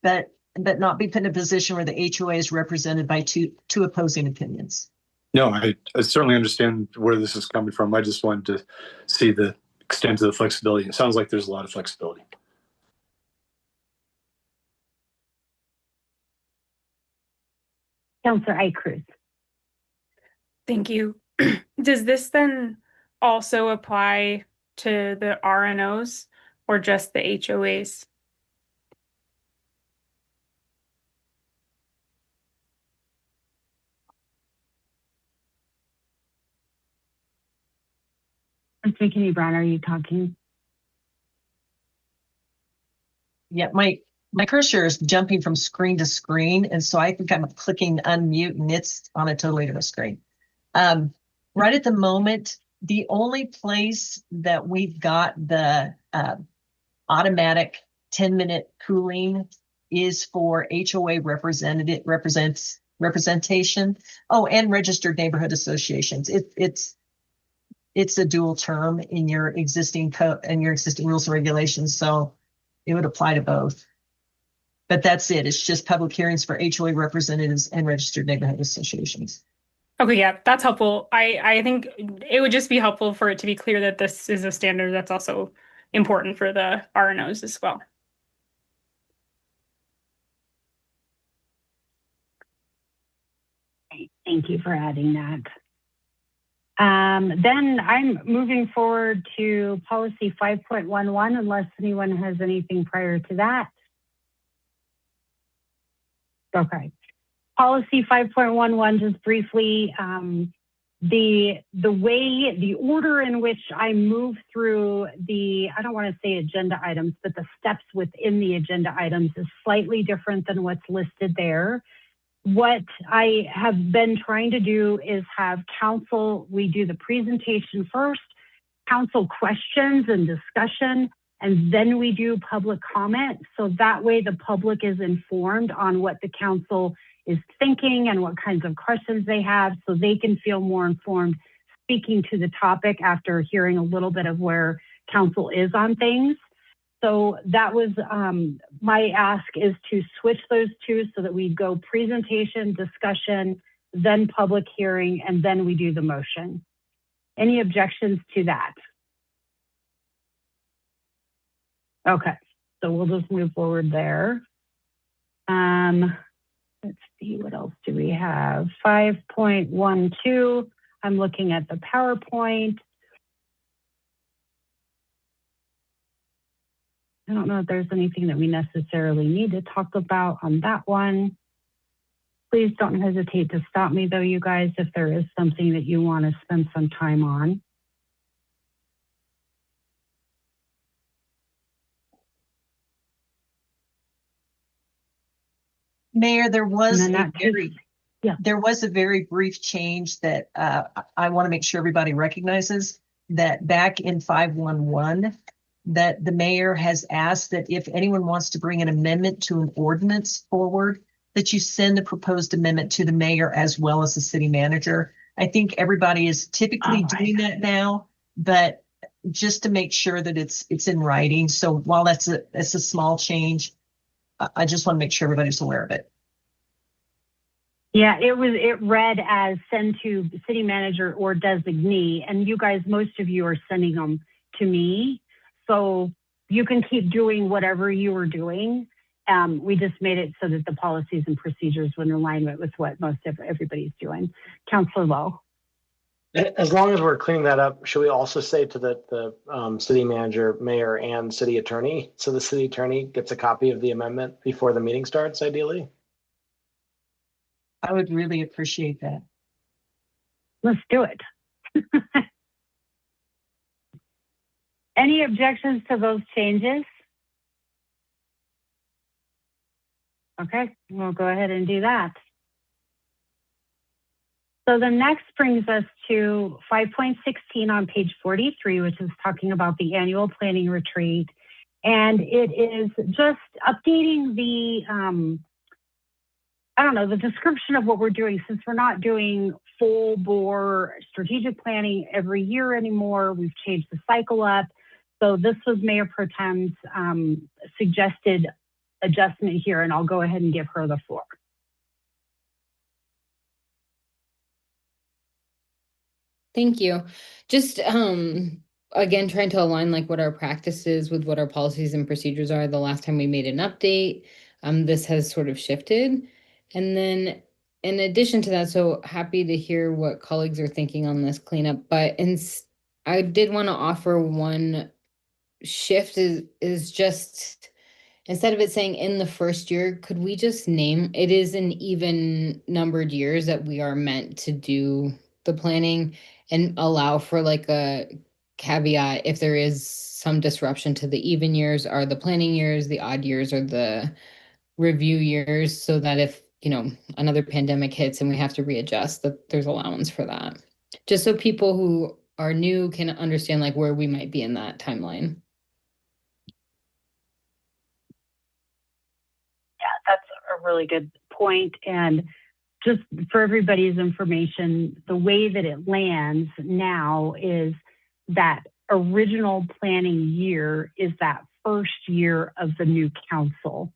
but not be put in a position where the HOA is represented by two opposing opinions. No, I certainly understand where this is coming from. I just wanted to see the extent of the flexibility. It sounds like there's a lot of flexibility. Councilor Cruz. Thank you. Does this then also apply to the RNOs or just the HOAs? Ms. McKinney-Brown, are you talking? Yeah, my cursor is jumping from screen to screen, and so I think I'm clicking unmute, and it's on a totally different screen. Right at the moment, the only place that we've got the automatic 10-minute cooling is for HOA representation. Oh, and registered neighborhood associations. It's a dual term in your existing code and your existing rules and regulations, so it would apply to both. But that's it. It's just public hearings for HOA representatives and registered neighborhood associations. Okay, yeah, that's helpful. I think it would just be helpful for it to be clear that this is a standard that's also important for the RNOs as well. Thank you for adding that. Then I'm moving forward to policy 5.11, unless anyone has anything prior to that. Okay. Policy 5.11, just briefly, the order in which I move through I don't want to say agenda items, but the steps within the agenda items is slightly different than what's listed there. What I have been trying to do is have council, we do the presentation first, council questions and discussion, and then we do public comment. So that way the public is informed on what the council is thinking and what kinds of questions they have, so they can feel more informed speaking to the topic after hearing a little bit of where council is on things. So that was my ask, is to switch those two so that we go presentation, discussion, then public hearing, and then we do the motion. Any objections to that? Okay, so we'll just move forward there. Let's see, what else do we have? 5.12, I'm looking at the PowerPoint. I don't know if there's anything that we necessarily need to talk about on that one. Please don't hesitate to stop me though, you guys, if there is something that you want to spend some time on. Mayor, there was there was a very brief change that I want to make sure everybody recognizes, that back in 511, that the mayor has asked that if anyone wants to bring an amendment to an ordinance forward, that you send the proposed amendment to the mayor as well as the city manager. I think everybody is typically doing that now, but just to make sure that it's in writing. So while that's a small change, I just want to make sure everybody's aware of it. Yeah, it read as send to city manager or designee, and you guys, most of you are sending them to me. So you can keep doing whatever you were doing. We just made it so that the policies and procedures were in alignment with what most of everybody's doing. Councilor Lowe. As long as we're cleaning that up, should we also say to the city manager, mayor, and city attorney, so the city attorney gets a copy of the amendment before the meeting starts, ideally? I would really appreciate that. Let's do it. Any objections to those changes? Okay, we'll go ahead and do that. So the next brings us to 5.16 on page 43, which is talking about the annual planning retreat. And it is just updating the, the description of what we're doing, since we're not doing full bore strategic planning every year anymore. We've changed the cycle up. So this was Mayor Pro Tem's suggested adjustment here, and I'll go ahead and give her the floor. Thank you. Just again, trying to align like what our practice is with what our policies and procedures are. The last time we made an update, this has sort of shifted. And then in addition to that, so happy to hear what colleagues are thinking on this cleanup, but I did want to offer one shift is just, instead of it saying in the first year, could we just name, it is in even numbered years that we are meant to do the planning, and allow for like a caveat if there is some disruption to the even years are the planning years, the odd years are the review years, so that if, another pandemic hits and we have to readjust, that there's allowance for that. Just so people who are new can understand like where we might be in that timeline. Yeah, that's a really good point. And just for everybody's information, the way that it lands now is that original planning year is that first year of the new council.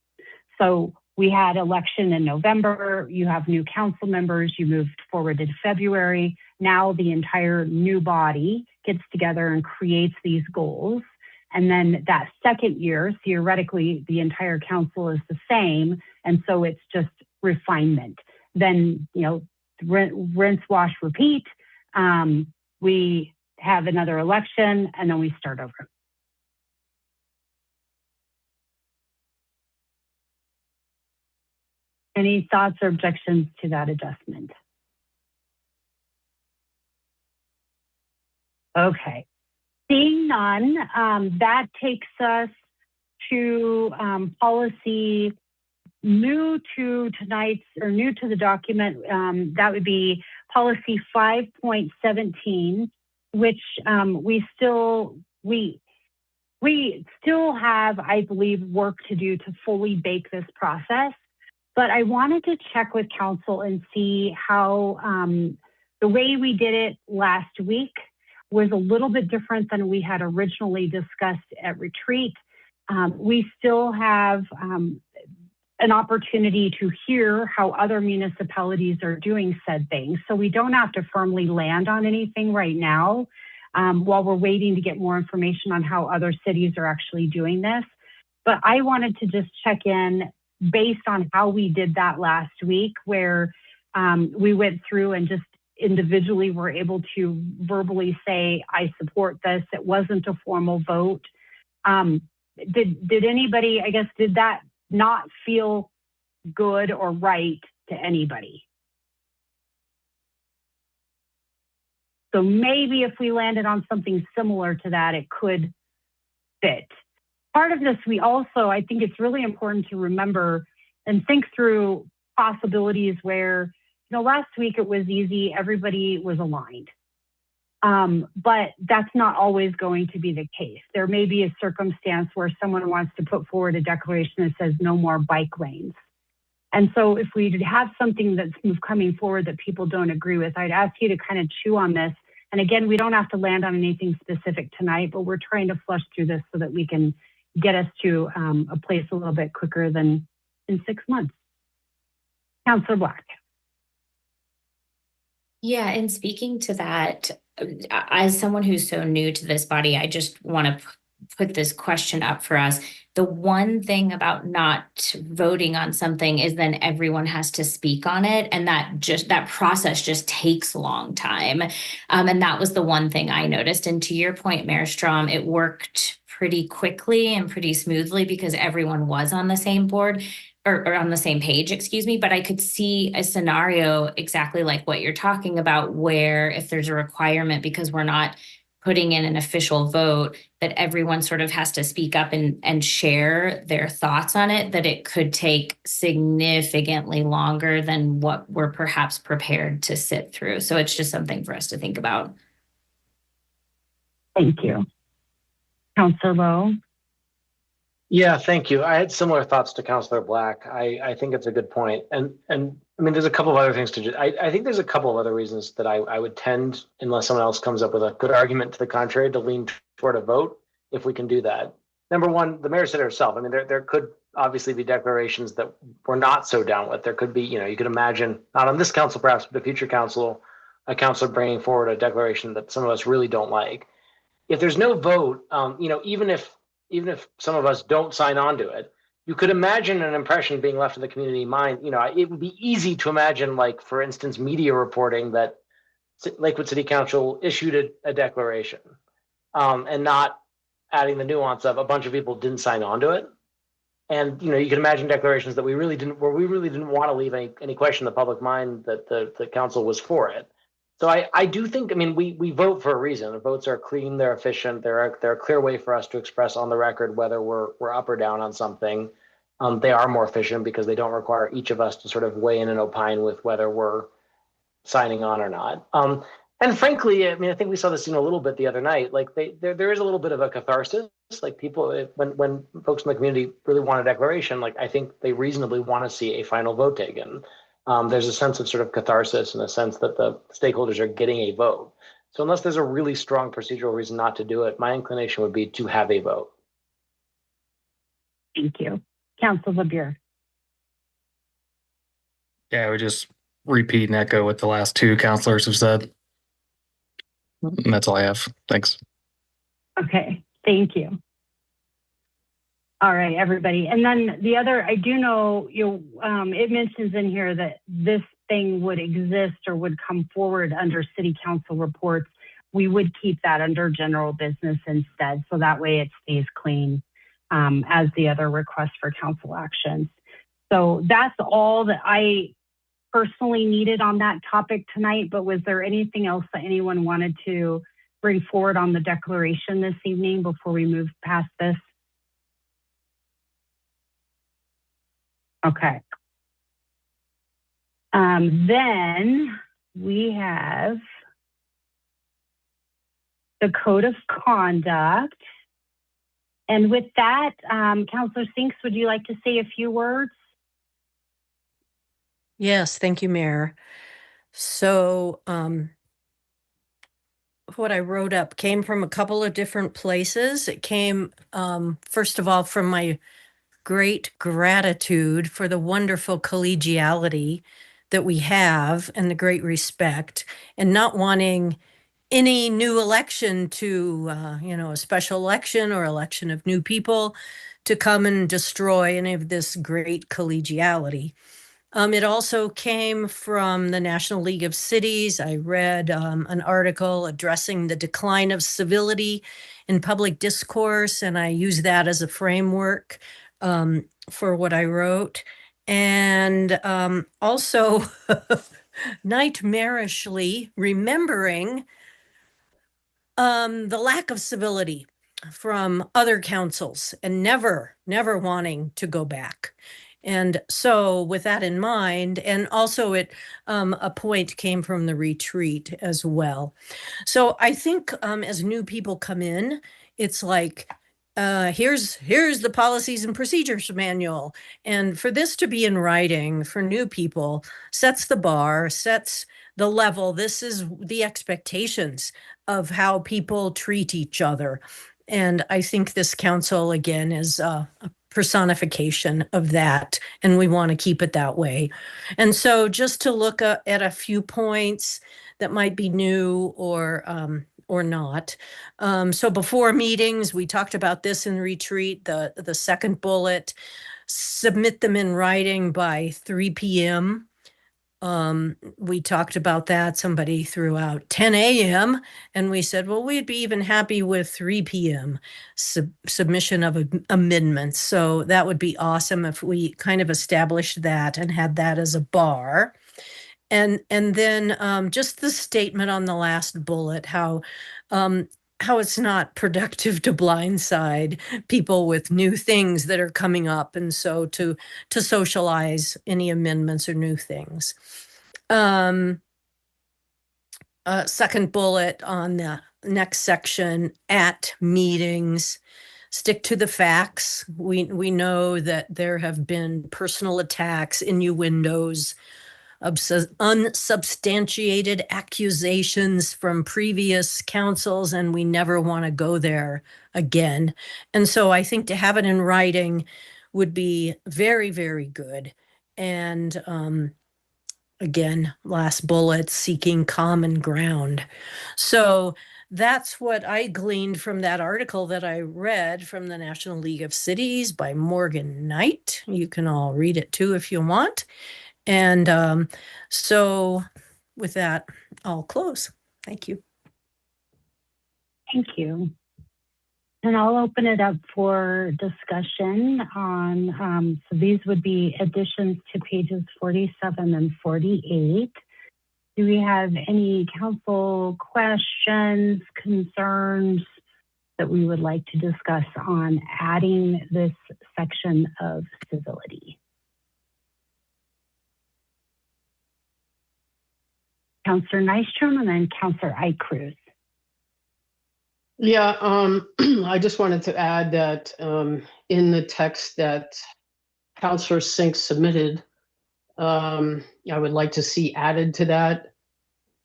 So we had election in November, you have new council members, you moved forward to February. Now the entire new body gets together and creates these goals. And then that second year, theoretically, the entire council is the same. And so it's just refinement. Then, rinse, wash, repeat. We have another election and then we start over. Any thoughts or objections to that adjustment? Okay. Seeing none, that takes us to policy new to tonight's, or new to the document. That would be policy 5.17, which we still have, I believe, work to do to fully bake this process. But I wanted to check with council and see how the way we did it last week was a little bit different than we had originally discussed at retreat. We still have an opportunity to hear how other municipalities are doing said things. So we don't have to firmly land on anything right now while we're waiting to get more information on how other cities are actually doing this. But I wanted to just check in based on how we did that last week, where we went through and just individually were able to verbally say, I support this. It wasn't a formal vote. Did anybody, I guess, did that not feel good or right to anybody? So maybe if we landed on something similar to that, it could fit. Part of this, we also, I think it's really important to remember and think through possibilities where, you know, last week it was easy, everybody was aligned. But that's not always going to be the case. There may be a circumstance where someone wants to put forward a declaration that says no more bike lanes. And so if we have something that's coming forward that people don't agree with, I'd ask you to kind of chew on this. And again, we don't have to land on anything specific tonight, but we're trying to flush through this so that we can get us to a place a little bit quicker than in 6 months. Councilor Black. Yeah, and speaking to that, as someone who's so new to this body, I just want to put this question up for us. The one thing about not voting on something is then everyone has to speak on it, and that process just takes a long time. And that was the one thing I noticed. And to your point, Mayor Strom, it worked pretty quickly and pretty smoothly because everyone was on the same board. Or on the same page, excuse me, but I could see a scenario exactly like what you're talking about, where if there's a requirement because we're not putting in an official vote, that everyone sort of has to speak up and share their thoughts on it, that it could take significantly longer than what we're perhaps prepared to sit through. So it's just something for us to think about. Thank you. Councilor Lowe. Yeah, thank you. I had similar thoughts to Councilor Black. I think it's a good point. And I mean, there's a couple of other things to do. I think there's a couple of other reasons that I would tend, unless someone else comes up with a good argument to the contrary, to lean toward a vote if we can do that. Number one, the mayor said it herself. I mean, there could obviously be declarations that we're not so down with. There could be, you could imagine, not on this council perhaps, but a future council, a councilor bringing forward a declaration that some of us really don't like. If there's no vote, even if some of us don't sign on to it, you could imagine an impression being left in the community mind. It would be easy to imagine, like, for instance, media reporting that Lakewood City Council issued a declaration and not adding the nuance of a bunch of people didn't sign on to it. And, you can imagine declarations that we really didn't want to leave any question in the public mind that the council was for it. So I do think, we vote for a reason. The votes are clean, they're efficient, they're a clear way for us to express on the record whether we're up or down on something. They are more efficient because they don't require each of us to sort of weigh in and opine with whether we're signing on or not. And frankly, I think we saw this a little bit the other night. Like there is a little bit of a catharsis. Like people, when folks in the community really want a declaration, like I think they reasonably want to see a final vote taken. There's a sense of sort of catharsis and a sense that the stakeholders are getting a vote. So unless there's a really strong procedural reason not to do it, my inclination would be to have a vote. Thank you. Councilor LeBure. Yeah, I would just repeat and echo what the last two councilors have said. And that's all I have. Thanks. Okay, thank you. All right, everybody. And then the other, I do know it mentions in here that this thing would exist or would come forward under city council reports. We would keep that under general business instead. So that way it stays clean as the other requests for council actions. So that's all that I personally needed on that topic tonight. But was there anything else that anyone wanted to bring forward on the declaration this evening before we move past this? Okay. Then we have the code of conduct. And with that, Councilor Sinks, would you like to say a few words? Yes, thank you, Mayor. So what I wrote up came from a couple of different places. It came, first of all, from my great gratitude for the wonderful collegiality that we have and the great respect, and not wanting any new election to, a special election or election of new people to come and destroy any of this great collegiality. It also came from the National League of Cities. I read an article addressing the decline of civility in public discourse, and I used that as a framework for what I wrote. And also, nightmarishly remembering the lack of civility from other councils and never wanting to go back. And so with that in mind, and also a point came from the retreat as well. So I think as new people come in, it's like, here's the policies and procedures manual. And for this to be in writing for new people sets the bar, sets the level. This is the expectations of how people treat each other. And I think this council, again, is a personification of that, and we want to keep it that way. And so just to look at a few points that might be new or not. So before meetings, we talked about this in retreat, the second bullet, submit them in writing by 3 p.m. We talked about that. Somebody threw out 10 a.m. and we said, well, we'd be even happy with 3 p.m. Submission of amendments. So that would be awesome if we kind of established that and had that as a bar. And then just the statement on the last bullet, how it's not productive to blindside people with new things that are coming up, and so to socialize any amendments or new things. Second bullet on the next section, at meetings, stick to the facts. We know that there have been personal attacks, innuendos, unsubstantiated accusations from previous councils, and we never want to go there again. And so I think to have it in writing would be very, very good. And again, last bullet, seeking common ground. So that's what I gleaned from that article that I read from the National League of Cities by Morgan Knight. You can all read it too if you want. And so with that, I'll close. Thank you. Thank you. And I'll open it up for discussion on, so these would be additions to pages 47 and 48. Do we have any council questions, concerns that we would like to discuss on adding this section of civility? Councillor Nystrom and then Councillor Cruz. Yeah, I just wanted to add that in the text that Councillor Sink submitted, I would like to see added to that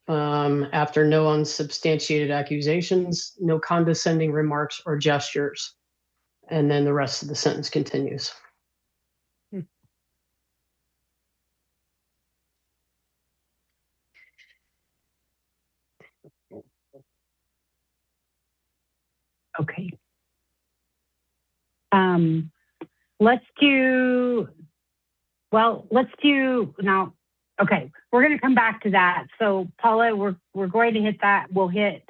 after no unsubstantiated accusations, no condescending remarks or gestures. And then the rest of the sentence continues. Okay. Let's do now. Okay, we're going to come back to that. So Paula, we're going to hit that. We'll hit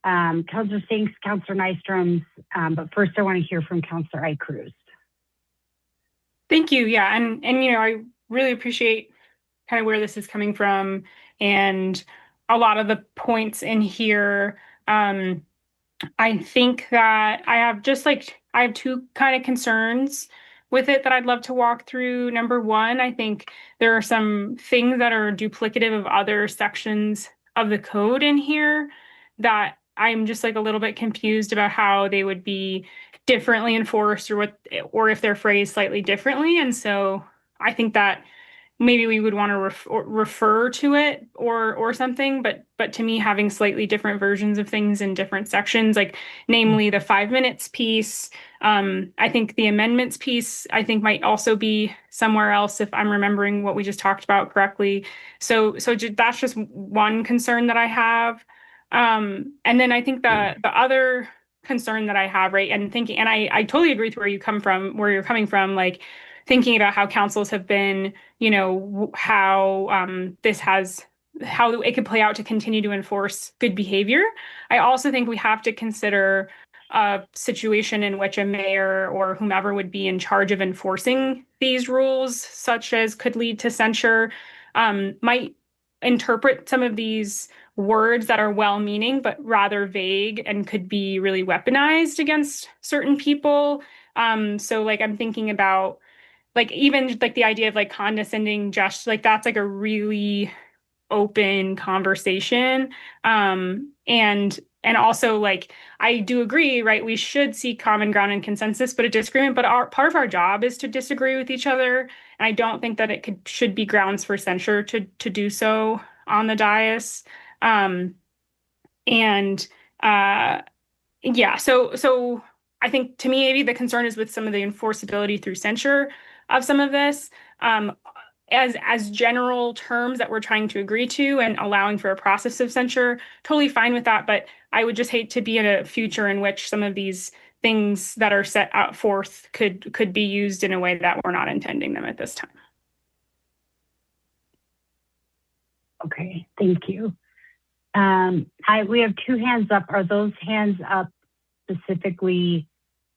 Councillor Sinks, Councillor Nystrom, but first I want to hear from Councillor Cruz. Thank you. Yeah, and I really appreciate kind of where this is coming from and a lot of the points in here. I think that I have two kind of concerns with it that I'd love to walk through. Number one, I think there are some things that are duplicative of other sections of the code in here that I'm just like a little bit confused about how they would be differently enforced or if they're phrased slightly differently. And so I think that maybe we would want to refer to it or something, but to me, having slightly different versions of things in different sections, like namely the 5 minutes piece, I think the amendments piece, I think might also be somewhere else if I'm remembering what we just talked about correctly. So that's just one concern that I have. And then I think the other concern that I have, right, and thinking, and I totally agree with where you're coming from, like thinking about how councils have been, how how it could play out to continue to enforce good behavior. I also think we have to consider a situation in which a mayor or whomever would be in charge of enforcing these rules, such as could lead to censure, might interpret some of these words that are well-meaning but rather vague and could be really weaponized against certain people. So like I'm thinking about like even like the idea of like condescending just like that's like a really open conversation. And also like I do agree, right? We should seek common ground and consensus, but a disagreement, but part of our job is to disagree with each other. And I don't think that it should be grounds for censure to do so on the dais. And yeah, so I think to me maybe the concern is with some of the enforceability through censure of some of this. As general terms that we're trying to agree to and allowing for a process of censure, totally fine with that. But I would just hate to be in a future in which some of these things that are set out forth could be used in a way that we're not intending them at this time. Okay, thank you. We have two hands up. Are those hands up specifically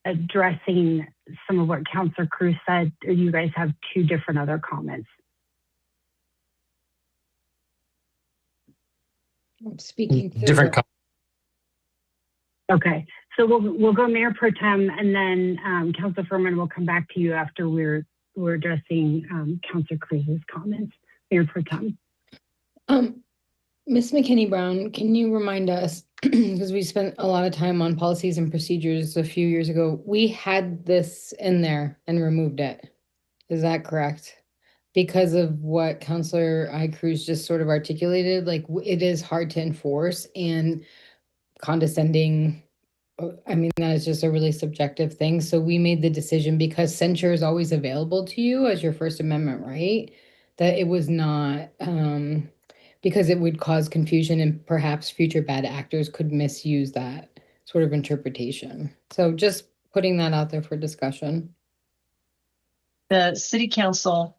addressing some of what Councilor Cruz said, or you guys have two different other comments? I'm speaking different. Okay, so we'll go Mayor Pro Tem, and then Councilor Furman will come back to you after we're addressing Councilor Cruz's comments. Mayor Pro Tem. Ms. McKinney-Brown, can you remind us, because we spent a lot of time on policies and procedures a few years ago, we had this in there and removed it. Is that correct? Because of what Councilor Cruz just sort of articulated, like it is hard to enforce, and condescending, I mean, that is just a really subjective thing. So we made the decision, because censure is always available to you as your First Amendment right, that it was not, because it would cause confusion and perhaps future bad actors could misuse that sort of interpretation. So just putting that out there for discussion. The City Council,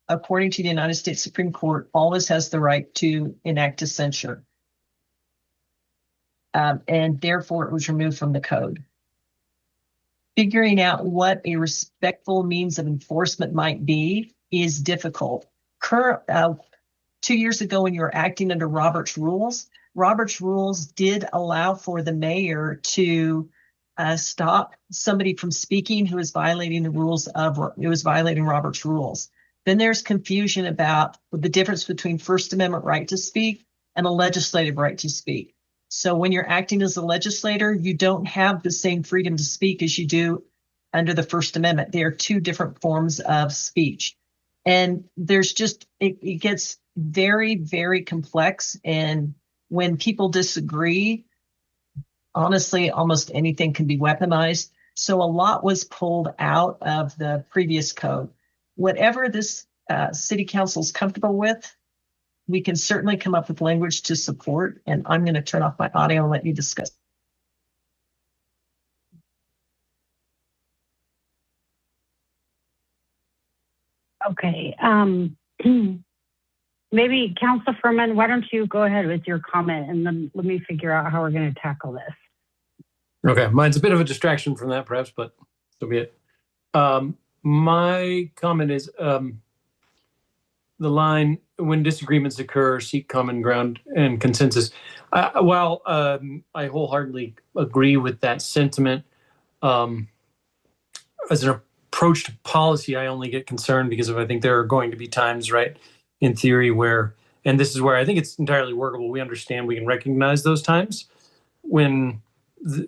according to the United States Supreme Court, always has the right to enact a censure. And therefore it was removed from the code. Figuring out what a respectful means of enforcement might be is difficult. 2 years ago, when you were acting under Robert's rules did allow for the mayor to stop somebody from speaking who is violating violating Robert's rules. Then there's confusion about the difference between First Amendment right to speak and a legislative right to speak. So when you're acting as a legislator, you don't have the same freedom to speak as you do under the First Amendment. They are two different forms of speech. And there's just, it gets very, very complex. And when people disagree, honestly, almost anything can be weaponized. So a lot was pulled out of the previous code. Whatever this City Council is comfortable with, we can certainly come up with language to support. And I'm going to turn off my audio and let you discuss. Okay. Maybe Councilor Furman, why don't you go ahead with your comment, and then let me figure out how we're going to tackle this. Okay, mine's a bit of a distraction from that, perhaps, but so be it. My comment is the line, when disagreements occur, seek common ground and consensus. While I wholeheartedly agree with that sentiment, as an approach to policy, I only get concerned because I think there are going to be times, right, in theory where, and this is where I think it's entirely workable, we understand, we can recognize those times. when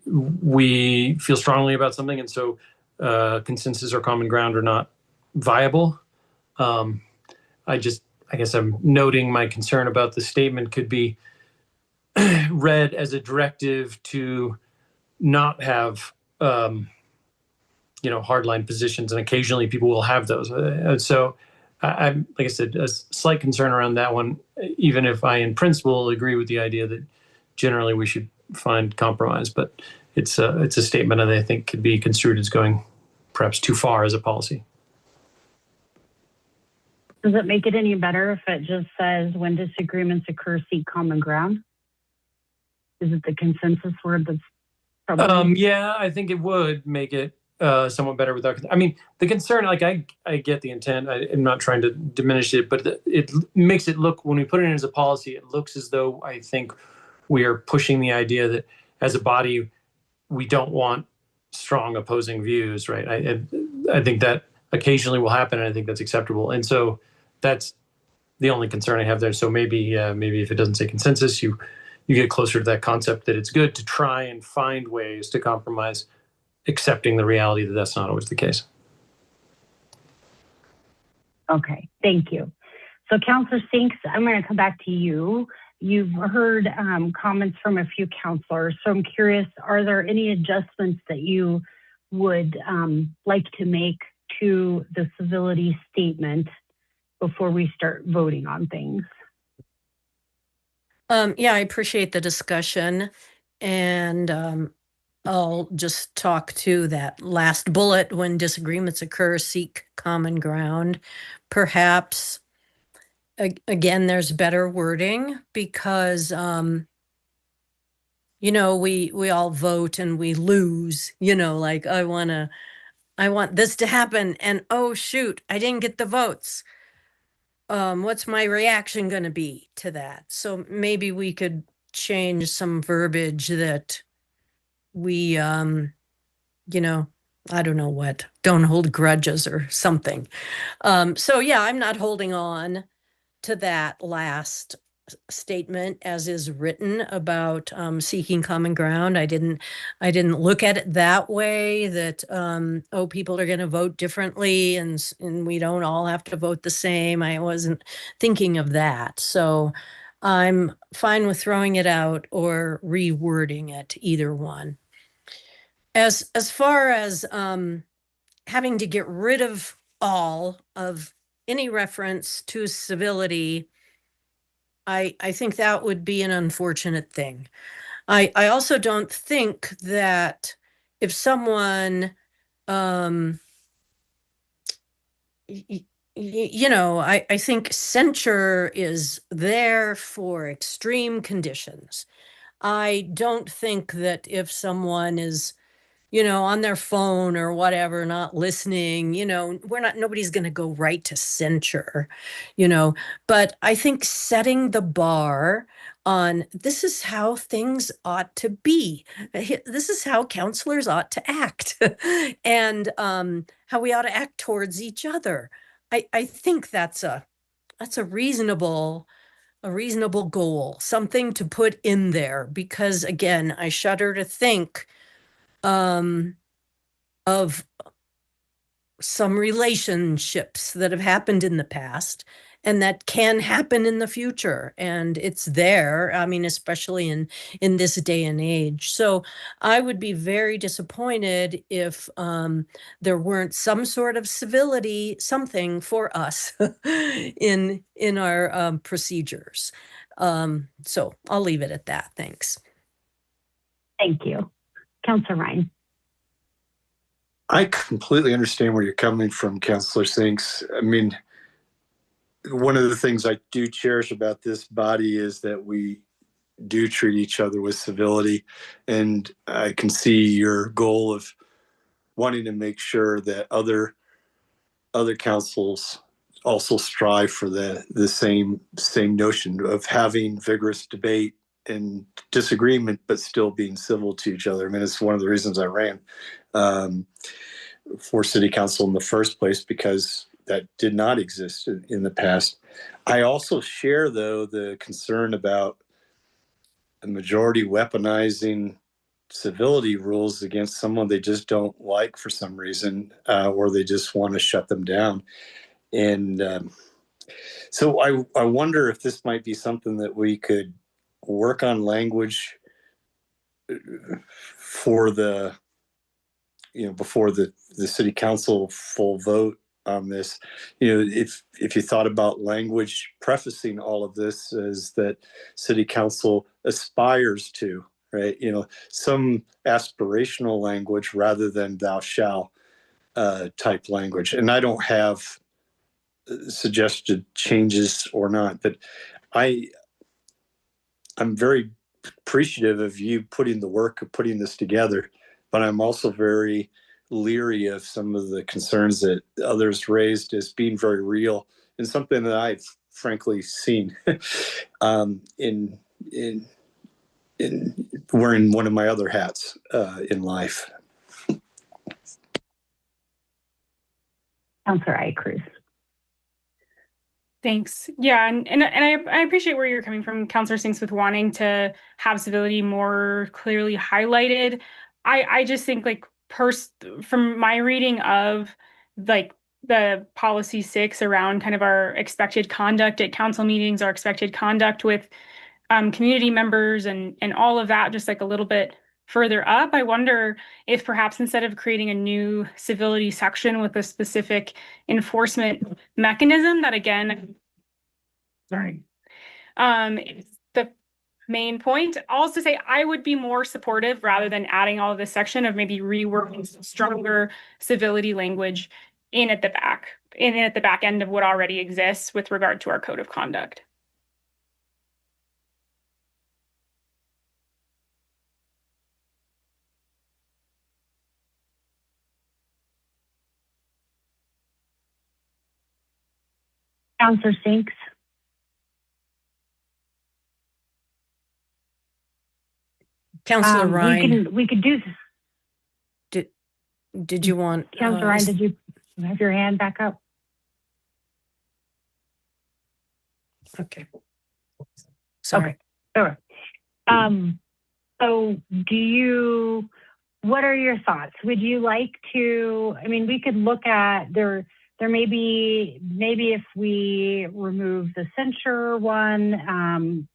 we feel strongly about something, and so consensus or common ground are not viable. I guess I'm noting my concern about the statement could be read as a directive to not have hardline positions, and occasionally people will have those. So I'm, like I said, a slight concern around that one, even if I in principle agree with the idea that generally we should find compromise, but it's a statement that I think could be construed as going perhaps too far as a policy. Does it make it any better if it just says when disagreements occur, seek common ground? Is it the consensus word that's probably? Yeah, I think it would make it somewhat better without. I mean, the concern, like I get the intent. I'm not trying to diminish it, but it makes it look, when we put it in as a policy, it looks as though I think we are pushing the idea that as a body, we don't want strong opposing views, right? I think that occasionally will happen, and I think that's acceptable. And so that's the only concern I have there. So maybe if it doesn't say consensus, you get closer to that concept that it's good to try and find ways to compromise, accepting the reality that that's not always the case. Okay, thank you. So Councillor Sinks, I'm going to come back to you. You've heard comments from a few councillors, so I'm curious, are there any adjustments that you would like to make to the civility statement before we start voting on things? Yeah, I appreciate the discussion, and I'll just talk to that last bullet. When disagreements occur, seek common ground. Perhaps, again, there's better wording because, we all vote and we lose, like I want this to happen, and oh shoot, I didn't get the votes. What's my reaction going to be to that? So maybe we could change some verbiage that we, I don't know what, don't hold grudges or something. So yeah, I'm not holding on to that last statement as is written about seeking common ground. I didn't look at it that way, that people are going to vote differently and we don't all have to vote the same. I wasn't thinking of that. So I'm fine with throwing it out or rewording it, either one. As far as having to get rid of all of any reference to civility, I think that would be an unfortunate thing. I also don't think that if someone, I think censure is there for extreme conditions. I don't think that if someone is, on their phone or whatever, not listening, nobody's going to go right to censure, but I think setting the bar on this is how things ought to be. This is how counselors ought to act and how we ought to act towards each other. I think that's a reasonable goal, something to put in there, because again, I shudder to think of some relationships that have happened in the past and that can happen in the future, and it's there. I mean, especially in this day and age. So I would be very disappointed if there weren't some sort of civility, something for us in our procedures. So I'll leave it at that. Thanks. Thank you. Councillor Ryan. I completely understand where you're coming from, Councillor Sinks. I mean, one of the things I do cherish about this body is that we do treat each other with civility. And I can see your goal of wanting to make sure that other councils also strive for the same notion of having vigorous debate and disagreement, but still being civil to each other. I mean, it's one of the reasons I ran for city council in the first place, because that did not exist in the past. I also share, though, the concern about the majority weaponizing civility rules against someone they just don't like for some reason, or they just want to shut them down. And so I wonder if this might be something that we could work on language for the, before the city council full vote on this. If you thought about language prefacing all of this as that city council aspires to, right? Some aspirational language rather than thou shall type language. And I don't have suggested changes or not, but I'm very appreciative of you putting the work of putting this together, but I'm also very leery of some of the concerns that others raised as being very real and something that I've frankly seen in wearing one of my other hats in life. Councilor Icruz. Thanks. Yeah, and I appreciate where you're coming from, Councilor Sinks, with wanting to have civility more clearly highlighted. I just think, like, from my reading of like the policy 6 around kind of our expected conduct at council meetings, our expected conduct with community members and all of that, just like a little bit further up, I wonder if perhaps instead of creating a new civility section with a specific enforcement mechanism that, again, sorry, the main point, also say I would be more supportive rather than adding all of this section of maybe reworking some stronger civility language at the back end of what already exists with regard to our code of conduct. Councilor Sinks. Councilor Ryan. We could do. Did you want? Councilor Ryan, did you have your hand back up? Okay. Sorry. Okay. Sure. So what are your thoughts? Would you like to, we could look at there may be, maybe if we remove the censure one,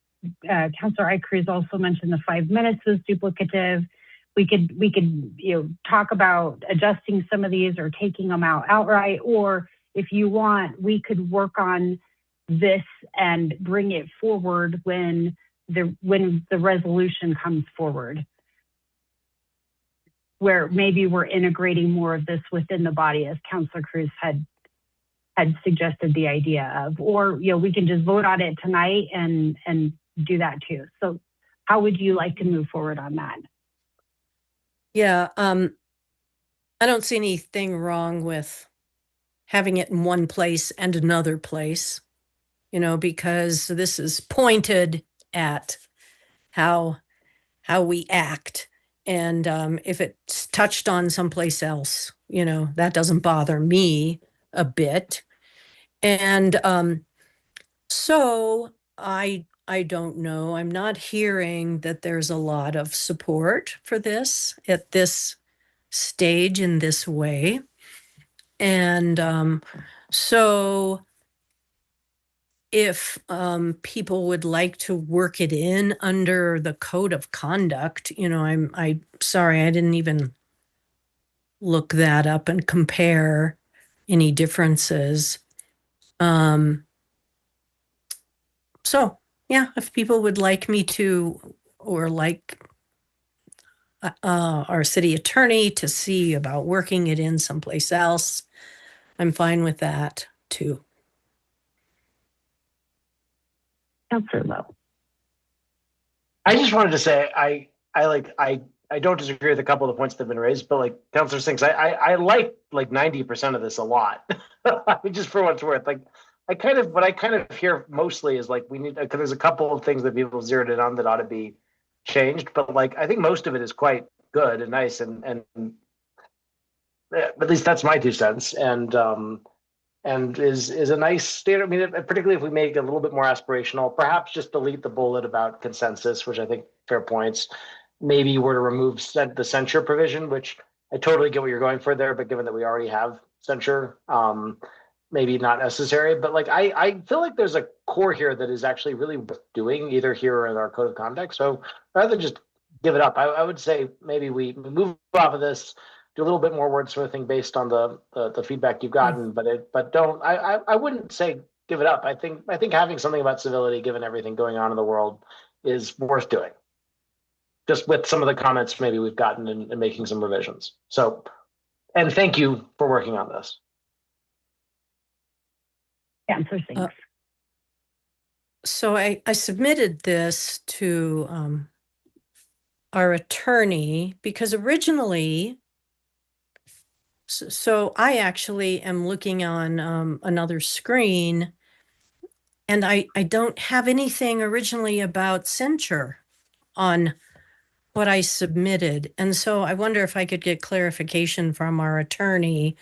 Councilor Icruz also mentioned the 5 minutes was duplicative. We could talk about adjusting some of these or taking them out outright, or if you want, we could work on this and bring it forward when the resolution comes forward, where maybe we're integrating more of this within the body, as Councilor Cruz had suggested the idea of, or we can just vote on it tonight and do that too. So how would you like to move forward on that? Yeah, I don't see anything wrong with having it in one place and another place, because this is pointed at how we act. And if it's touched on someplace else, that doesn't bother me a bit. And so I don't know. I'm not hearing that there's a lot of support for this at this stage in this way. And so if people would like to work it in under the code of conduct, I'm sorry, I didn't even look that up and compare any differences. So yeah, if people would like me to, or like our city attorney to see about working it in someplace else, I'm fine with that too. Councilor Lowe. I just wanted to say I don't disagree with a couple of the points that have been raised, but like Councilor Sinks, I like 90% of this a lot. Just for what it's worth. What I kind of hear mostly is we need, because there's a couple of things that people zeroed in on that ought to be changed, but I think most of it is quite good and nice, and at least that's my 2 cents. And and is a nice standard. I mean, particularly if we make it a little bit more aspirational, perhaps just delete the bullet about consensus, which I think fair points. Maybe you were to remove the censure provision, which I totally get what you're going for there, but given that we already have censure, maybe not necessary. But like I feel like there's a core here that is actually really worth doing, either here or in our code of conduct. So rather than just give it up, I would say maybe we move off of this, do a little bit more wordsmithing based on the feedback you've gotten, but don't. I wouldn't say give it up. I think having something about civility, given everything going on in the world, is worth doing. Just with some of the comments maybe we've gotten and making some revisions. So, and thank you for working on this. Yeah, so thanks. So I submitted this to our attorney because originally, so I actually am looking on another screen, and I don't have anything originally about censure on what I submitted. And so I wonder if I could get clarification from our attorney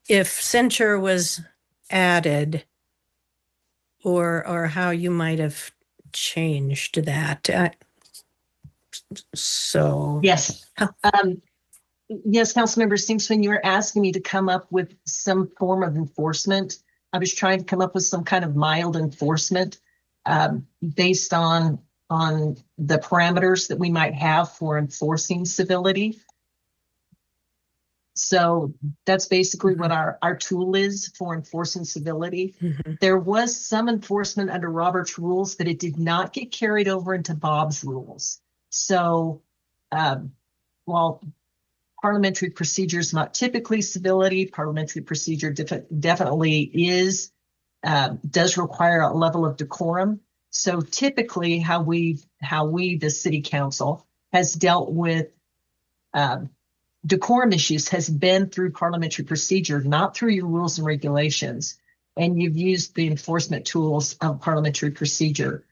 if censure was added or how you might have changed that. So Yes. Yes, Councilmember Sinks, when you were asking me to come up with some form of enforcement, I was trying to come up with some kind of mild enforcement based on the parameters that we might have for enforcing civility. So that's basically what our tool is for enforcing civility. Mm-hmm. There was some enforcement under Robert's rules, but it did not get carried over into Bob's rules. So while parliamentary procedure is not typically civility, parliamentary procedure definitely is, does require a level of decorum. So typically how we, the city council, has dealt with decorum issues has been through parliamentary procedure, not through your rules and regulations. And you've used the enforcement tools of parliamentary procedure.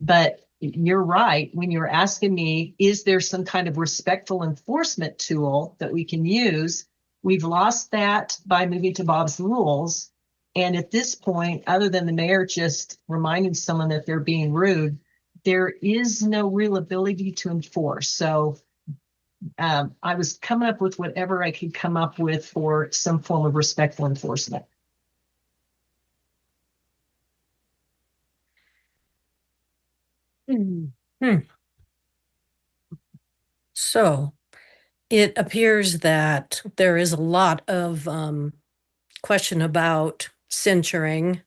But you're right, when you're asking me, is there some kind of respectful enforcement tool that we can use? We've lost that by moving to Bob's rules. And at this point, other than the mayor just reminding someone that they're being rude, there is no real ability to enforce. So I was coming up with whatever I could come up with for some form of respectful enforcement. So it appears that there is a lot of question about censuring.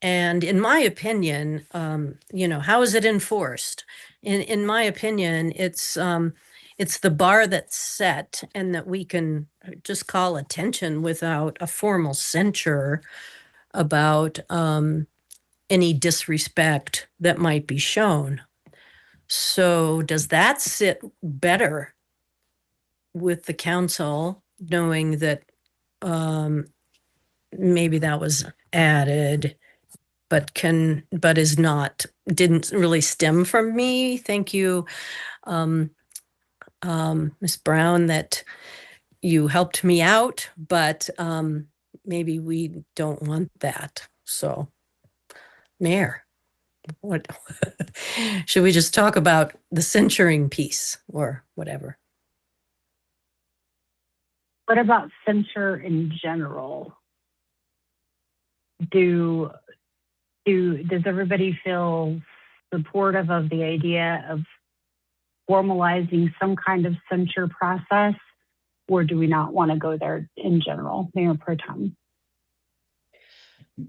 And in my opinion, how is it enforced? In my opinion, it's the bar that's set and that we can just call attention without a formal censure about any disrespect that might be shown. So does that sit better with the council, knowing that maybe that was added, but didn't really stem from me? Thank you, Ms. Brown, that you helped me out, but maybe we don't want that. So, Mayor, what should we just talk about the censuring piece or whatever? What about censure in general? Does everybody feel supportive of the idea of formalizing some kind of censure process, or do we not want to go there in general? Mayor Pro Tem.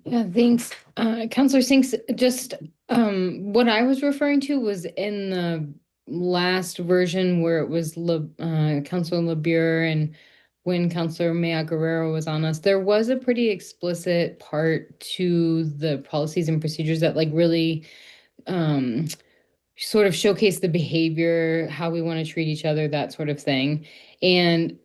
Yeah, thanks. Councilor Sinks, just what I was referring to was in the last version where it was Councilor LeBure and when Councilor Maya Guerrero was on us, there was a pretty explicit part to the policies and procedures that like really sort of showcase the behavior, how we want to treat each other, that sort of thing. And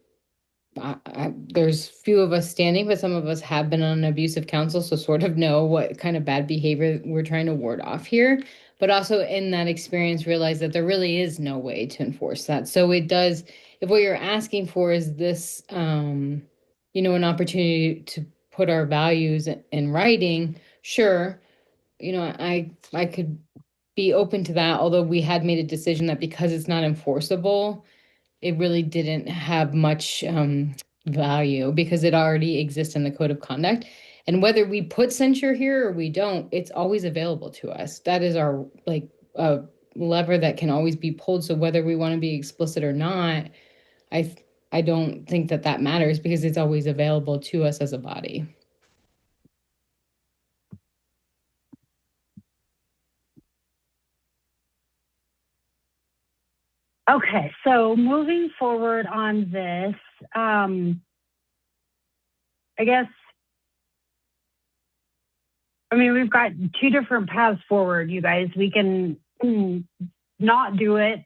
there's few of us standing, but some of us have been on an abusive council, so sort of know what kind of bad behavior we're trying to ward off here. But also in that experience, realize that there really is no way to enforce that. So it does, if what you're asking for is this, an opportunity to put our values in writing, sure, you know, I could be open to that, although we had made a decision that because it's not enforceable, it really didn't have much value because it already exists in the code of conduct. And whether we put censure here or we don't, it's always available to us. That is our lever that can always be pulled. So whether we want to be explicit or not, I don't think that matters because it's always available to us as a body. Okay, so moving forward on this, I guess, I mean, we've got two different paths forward, you guys. We can not do it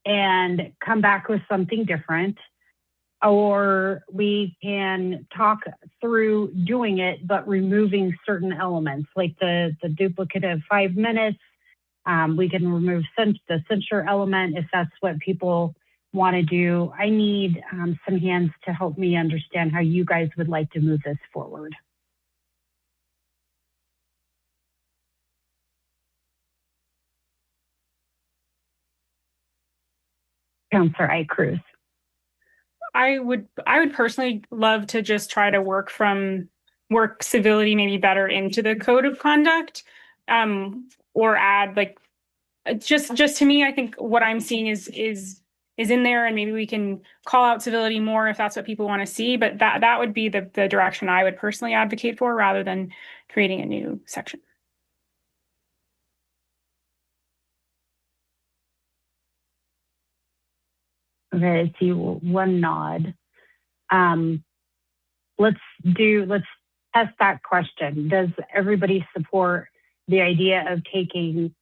and come back with something different, or we can talk through doing it, but removing certain elements, like the duplicative 5 minutes. We can remove the censure element if that's what people want to do. I need some hands to help me understand how you guys would like to move this forward. Councillor Cruz. I would personally love to just try to work civility maybe better into the code of conduct, or add like just to me, I think what I'm seeing is in there, and maybe we can call out civility more if that's what people want to see. But that would be the direction I would personally advocate for, rather than creating a new section. Okay, I see one nod. Let's test that question. Does everybody support the idea of taking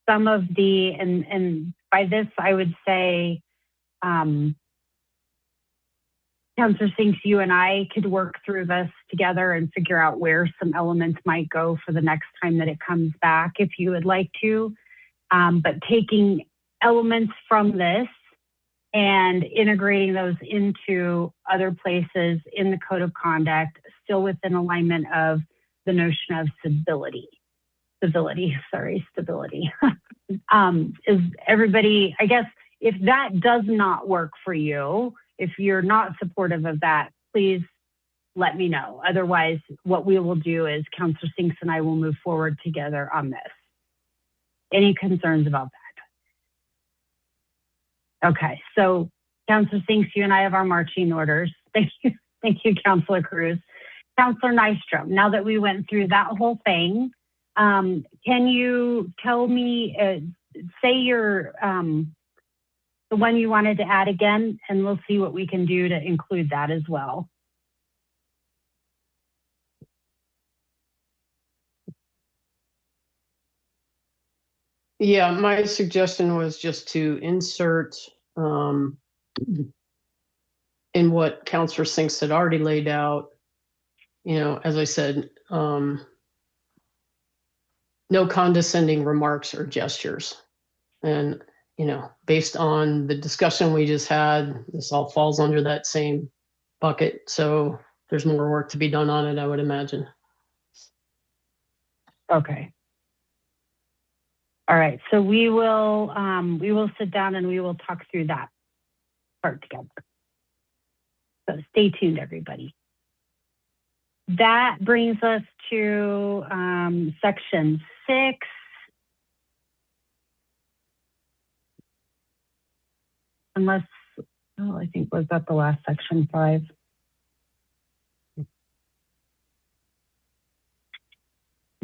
some of the, and by this I would say, Councillor Sinks, you and I could work through this together and figure out where some elements might go for the next time that it comes back, if you would like to. But taking elements from this and integrating those into other places in the code of conduct, still within alignment of the notion of stability. Is everybody, I guess, if that does not work for you, if you're not supportive of that, please let me know. Otherwise, what we will do is Councillor Sinks and I will move forward together on this. Any concerns about that? Okay, so Councillor Sinks, you and I have our marching orders. Thank you, Councillor Cruz. Councillor Nystrom, now that we went through that whole thing, can you tell me, say your, the one you wanted to add again, and we'll see what we can do to include that as well. Yeah, my suggestion was just to insert in what Councillor Sinks had already laid out, you know, as I said, no condescending remarks or gestures. And, you know, based on the discussion we just had, this all falls under that same bucket. So there's more work to be done on it, I would imagine. Okay. All right, so we will sit down and we will talk through that part together. So stay tuned, everybody. That brings us to section 6. Unless, oh, I think was that the last section 5.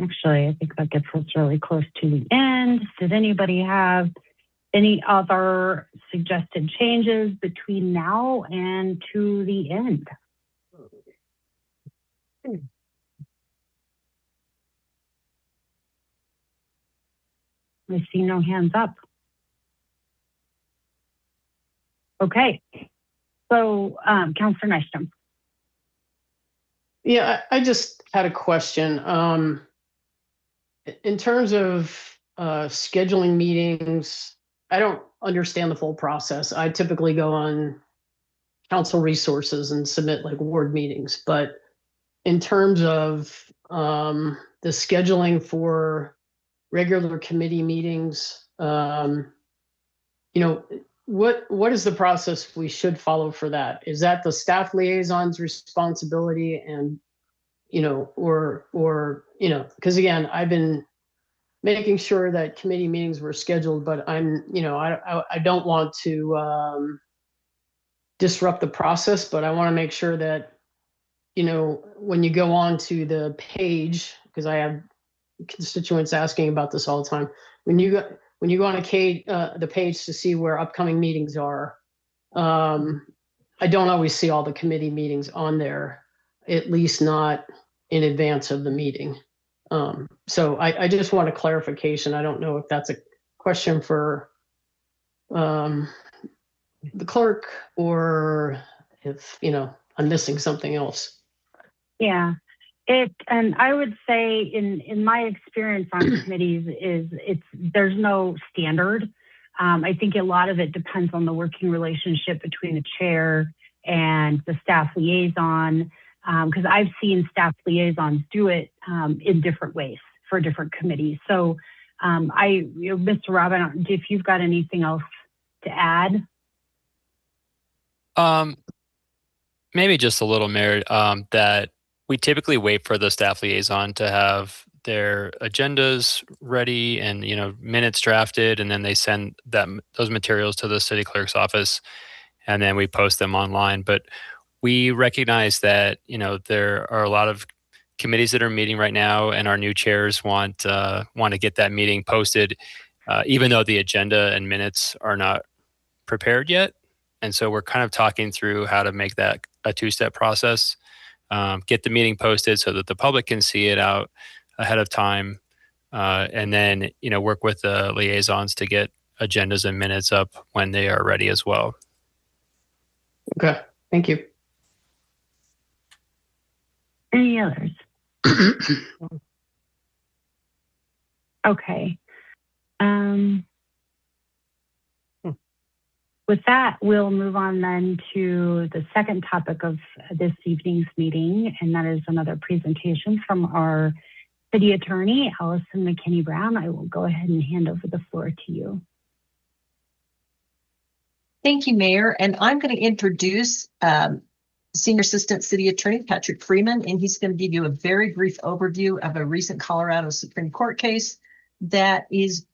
Actually, I think that gets us really close to the end. Did anybody have any other suggested changes between now and to the end? I see no hands up. Okay, so Councillor Nystrom. Yeah, I just had a question. In terms of scheduling meetings, I don't understand the full process. I typically go on council resources and submit like ward meetings, but in terms of the scheduling for regular committee meetings, you know, what is the process we should follow for that? Is that the staff liaison's responsibility, and you know, or you know, because again, I've been making sure that committee meetings were scheduled, but I'm, you know, I don't want to disrupt the process, but I want to make sure that, you know, when you go on to the page, because I have constituents asking about this all the time, when you go on the page to see where upcoming meetings are, I don't always see all the committee meetings on there, at least not in advance of the meeting. So I just want a clarification. I don't know if that's a question for the clerk, or if, you know, I'm missing something else. Yeah, and I would say in my experience on committees is there's no standard. I think a lot of it depends on the working relationship between the chair and the staff liaison, because I've seen staff liaisons do it in different ways for different committees. So Mr. Robin, if you've got anything else to add. Maybe just a little, Mayor, that we typically wait for the staff liaison to have their agendas ready and, you know, minutes drafted, and then they send those materials to the city clerk's office, and then we post them online. But we recognize that, you know, there are a lot of committees that are meeting right now, and our new chairs want to get that meeting posted, even though the agenda and minutes are not prepared yet. And so we're kind of talking through how to make that a two-step process. Get the meeting posted so that the public can see it out ahead of time, and then, you know, work with the liaisons to get agendas and minutes up when they are ready as well. Okay, thank you. Any others? Okay. With that, we'll move on then to the second topic of this evening's meeting, and that is another presentation from our city attorney, Allison McKinney-Brown. I will go ahead and hand over the floor to you. Thank you, Mayor. And I'm going to introduce Senior Assistant City Attorney Patrick Freeman, and he's going to give you a very brief overview of a recent Colorado Supreme Court case that is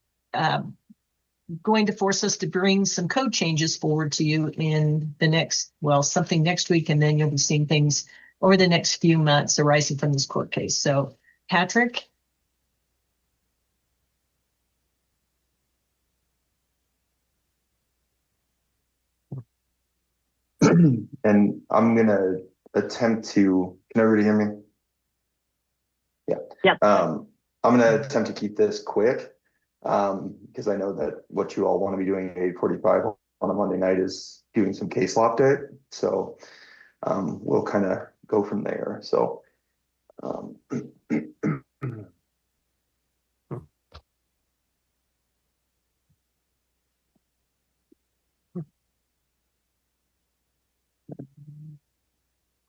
going to force us to bring some code changes forward to you in the next, well, something next week, and then you'll be seeing things over the next few months arising from this court case. So, Patrick. And I'm going to attempt to, can everybody hear me? Yeah. Yep. I'm going to attempt to keep this quick, because I know that what you all want to be doing at 8:45 on a Monday night is doing some case law update. So we'll kind of go from there. So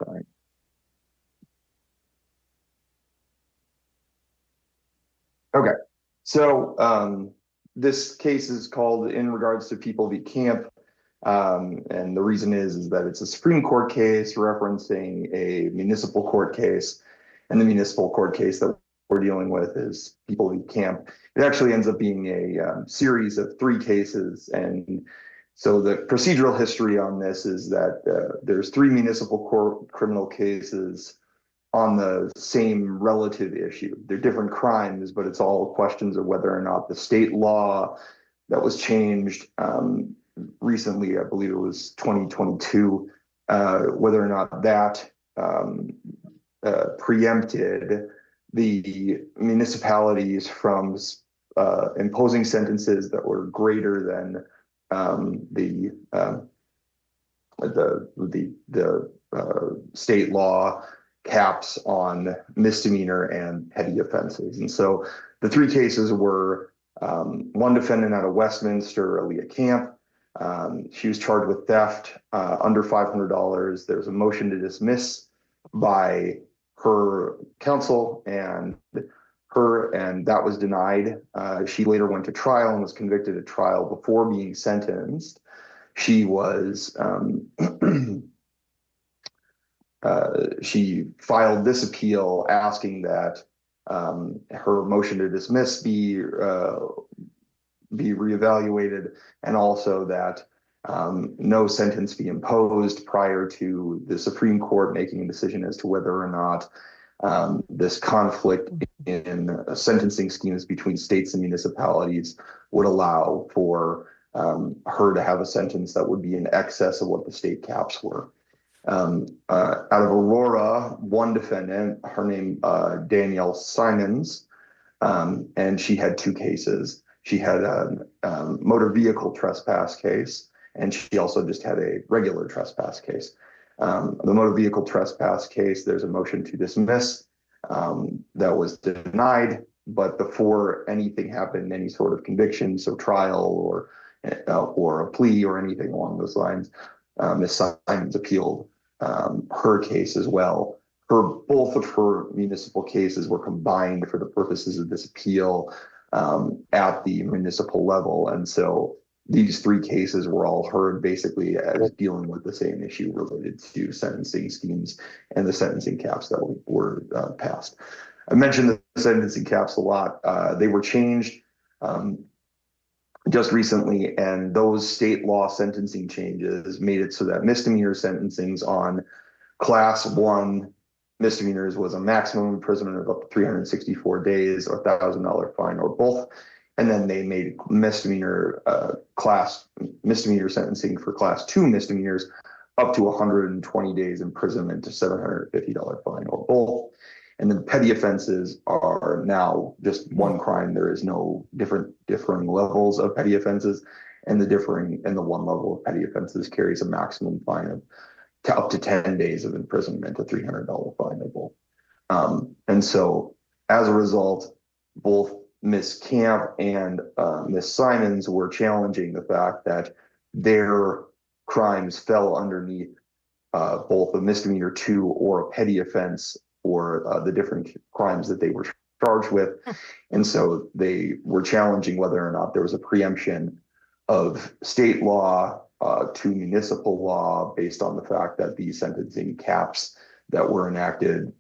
sorry. Okay. So this case is called In Regards to People v. Camp. And the reason is that it's a Supreme Court case referencing a municipal court case. And the municipal court case that we're dealing with is People v. Camp. It actually ends up being a series of 3 cases. And so the procedural history on this is that there's 3 municipal court criminal cases on the same relative issue. They're different crimes, but it's all questions of whether or not the state law that was changed recently, I believe it was 2022, whether or not that preempted the municipalities from imposing sentences that were greater than the state law caps on misdemeanor and petty offenses. And so the 3 cases were one defendant out of Westminster, Aaliyah Camp. She was charged with theft under $500. There was a motion to dismiss by her counsel and that was denied. She later went to trial and was convicted at trial. Before being sentenced, she was she filed this appeal asking that her motion to dismiss be reevaluated, and also that no sentence be imposed prior to the Supreme Court making a decision as to whether or not this conflict in sentencing schemes between states and municipalities would allow for her to have a sentence that would be in excess of what the state caps were. Out of Aurora, one defendant, her name Danielle Simons, and she had two cases. She had a motor vehicle trespass case, and she also just had a regular trespass case. The motor vehicle trespass case, there's a motion to dismiss that was denied, but before anything happened, any sort of conviction, so trial or a plea or anything along those lines, Ms. Simons appealed her case as well. Both of her municipal cases were combined for the purposes of this appeal at the municipal level, and so these three cases were all heard basically as dealing with the same issue related to sentencing schemes and the sentencing caps that were passed. I mentioned the sentencing caps a lot. They were changed just recently, and those state law sentencing changes made it so that misdemeanor sentencings on class 1 misdemeanors was a maximum imprisonment of up to 364 days or $1,000 fine or both. And then they made misdemeanor sentencing for class 2 misdemeanors up to 120 days imprisonment to $750 fine or both. And then petty offenses are now just one crime. There is no differing levels of petty offenses, and the one level of petty offenses carries a maximum fine of up to 10 days of imprisonment, a $300 fine or both. And so as a result, both Ms. Camp and Ms. Simons were challenging the fact that their crimes fell underneath both a misdemeanor 2 or a petty offense, or the different crimes that they were charged with. And so they were challenging whether or not there was a preemption of state law to municipal law based on the fact that these sentencing caps that were enacted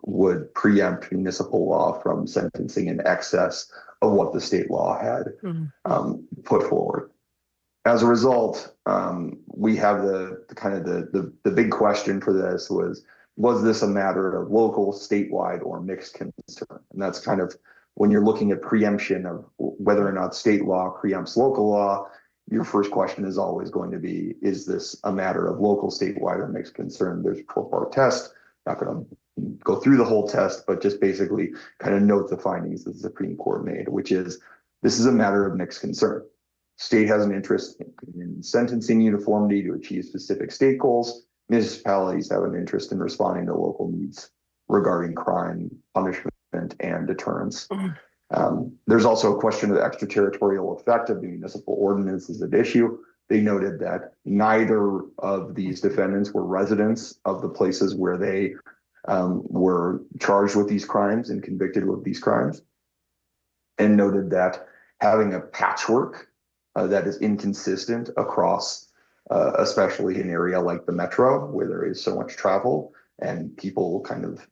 would preempt municipal law from sentencing in excess of what the state law had put forward. As a result, we have the big question for this was this a matter of local, statewide, or mixed concern? And that's kind of when you're looking at preemption of whether or not state law preempts local law, your first question is always going to be, is this a matter of local, statewide, or mixed concern? There's a 4-part test. Not going to go through the whole test, but just basically kind of note the findings that the Supreme Court made, which is this is a matter of mixed concern. State has an interest in sentencing uniformity to achieve specific state goals. Municipalities have an interest in responding to local needs regarding crime, punishment, and deterrence. There's also a question of the extraterritorial effect of the municipal ordinances at issue. They noted that neither of these defendants were residents of the places where they were charged with these crimes and convicted with these crimes, and noted that having a patchwork that is inconsistent across especially an area like the metro where there is so much travel and people kind of,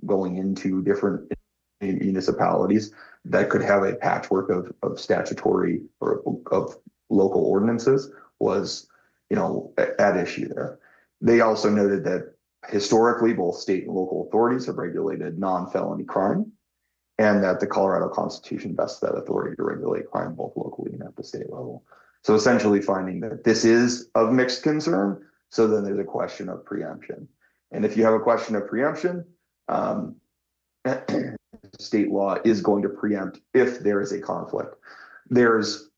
going into different municipalities, that could have a patchwork of statutory or of local ordinances was, at issue there. They also noted that historically, both state and local authorities have regulated non-felony crime, and that the Colorado Constitution vests that authority to regulate crime both locally and at the state level. So essentially finding that this is of mixed concern, so then there's a question of preemption. And if you have a question of preemption, state law is going to preempt if there is a conflict. There's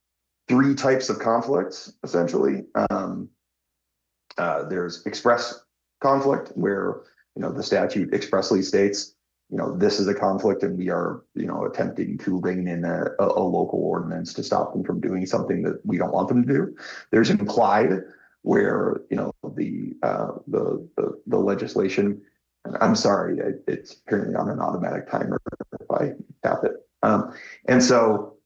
3 types of conflicts, essentially. There's express conflict, where the statute expressly states, this is a conflict and we are, attempting to bring in a local ordinance to stop them from doing something that we don't want them to do. There's implied, where, the legislation I'm sorry, it's apparently on an automatic timer if I tap it. And so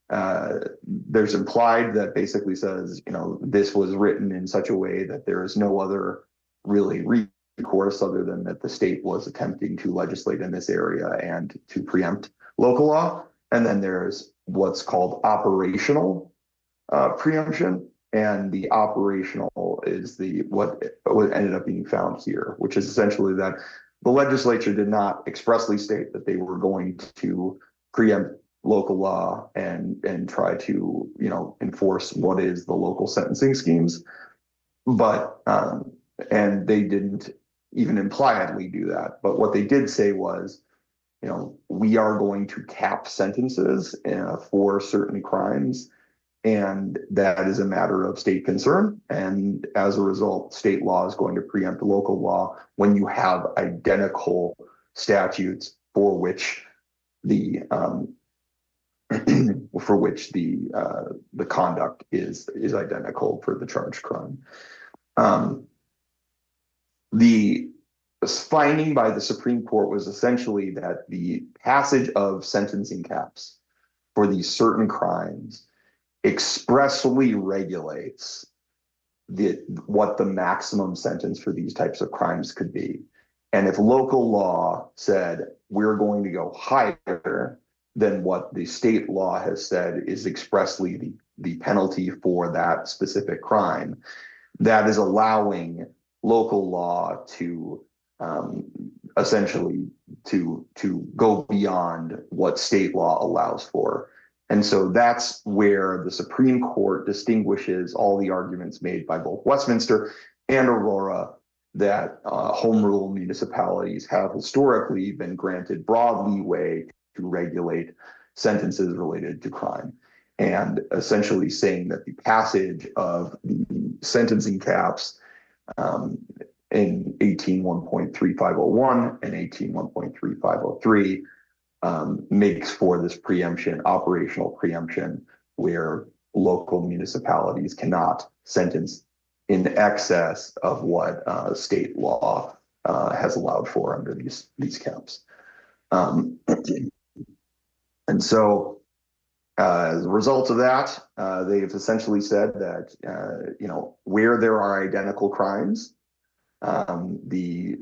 there's implied that basically says, this was written in such a way that there is no other really recourse other than that the state was attempting to legislate in this area and to preempt local law. And then there's what's called operational preemption. And the operational is what ended up being found here, which is essentially that the legislature did not expressly state that they were going to preempt local law and try to enforce what is the local sentencing schemes, but and they didn't even impliedly do that. But what they did say was, we are going to cap sentences for certain crimes, and that is a matter of state concern. And as a result, state law is going to preempt local law when you have identical statutes for which the conduct is identical for the charged crime. The finding by the Supreme Court was essentially that the passage of sentencing caps for these certain crimes expressly regulates what the maximum sentence for these types of crimes could be. And if local law said we're going to go higher than what the state law has said is expressly the penalty for that specific crime, that is allowing local law to essentially to go beyond what state law allows for. And so that's where the Supreme Court distinguishes all the arguments made by both Westminster and Aurora that home rule municipalities have historically been granted broad leeway to regulate sentences related to crime, and essentially saying that the passage of the sentencing caps in 18.1.3501 and 18.1.3503 makes for this preemption, operational preemption, where local municipalities cannot sentence in excess of what state law has allowed for under these caps. And so as a result of that, they've essentially said that, where there are identical crimes, the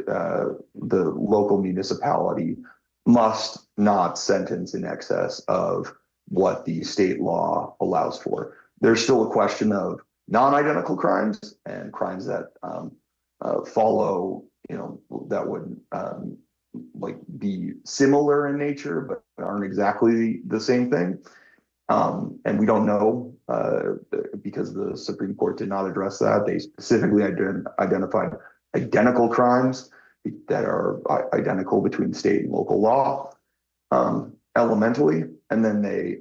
local municipality must not sentence in excess of what the state law allows for. There's still a question of non-identical crimes and crimes that follow, that would be similar in nature but aren't exactly the same thing. And we don't know because the Supreme Court did not address that. They specifically identified identical crimes that are identical between state and local law elementally, and then they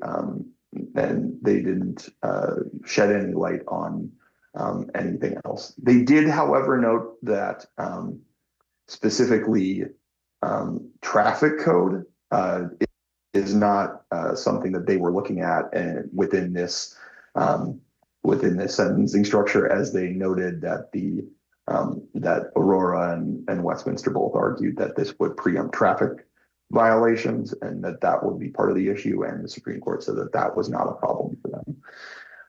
didn't shed any light on anything else. They did, however, note that specifically traffic code is not something that they were looking at within this sentencing structure, as they noted that that Aurora and Westminster both argued that this would preempt traffic violations and that would be part of the issue, and the Supreme Court said that was not a problem for them.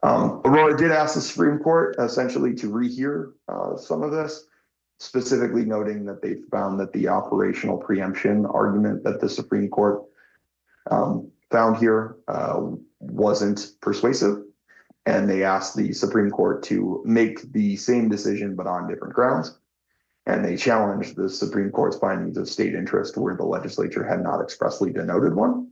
Aurora did ask the Supreme Court essentially to rehear some of this, specifically noting that they found that the operational preemption argument that the Supreme Court found here wasn't persuasive, and they asked the Supreme Court to make the same decision but on different grounds. And they challenged the Supreme Court's findings of state interest where the legislature had not expressly denoted one.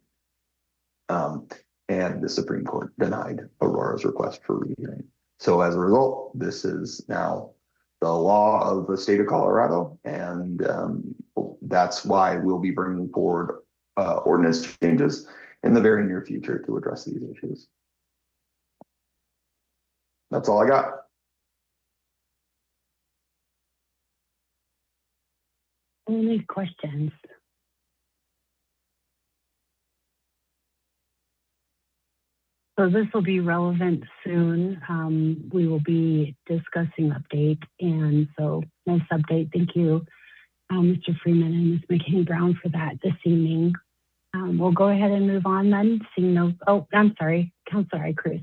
And the Supreme Court denied Aurora's request for rehearing. So as a result, this is now the law of the state of Colorado, and that's why we'll be bringing forward ordinance changes in the very near future to address these issues. That's all I got. Any questions? So this will be relevant soon. We will be discussing update, and so nice update. Thank you. Mr. Freeman and Ms. McKinney-Brown for that this evening. We'll go ahead and move on then. Seeing no, oh, I'm sorry, Councilor Cruz.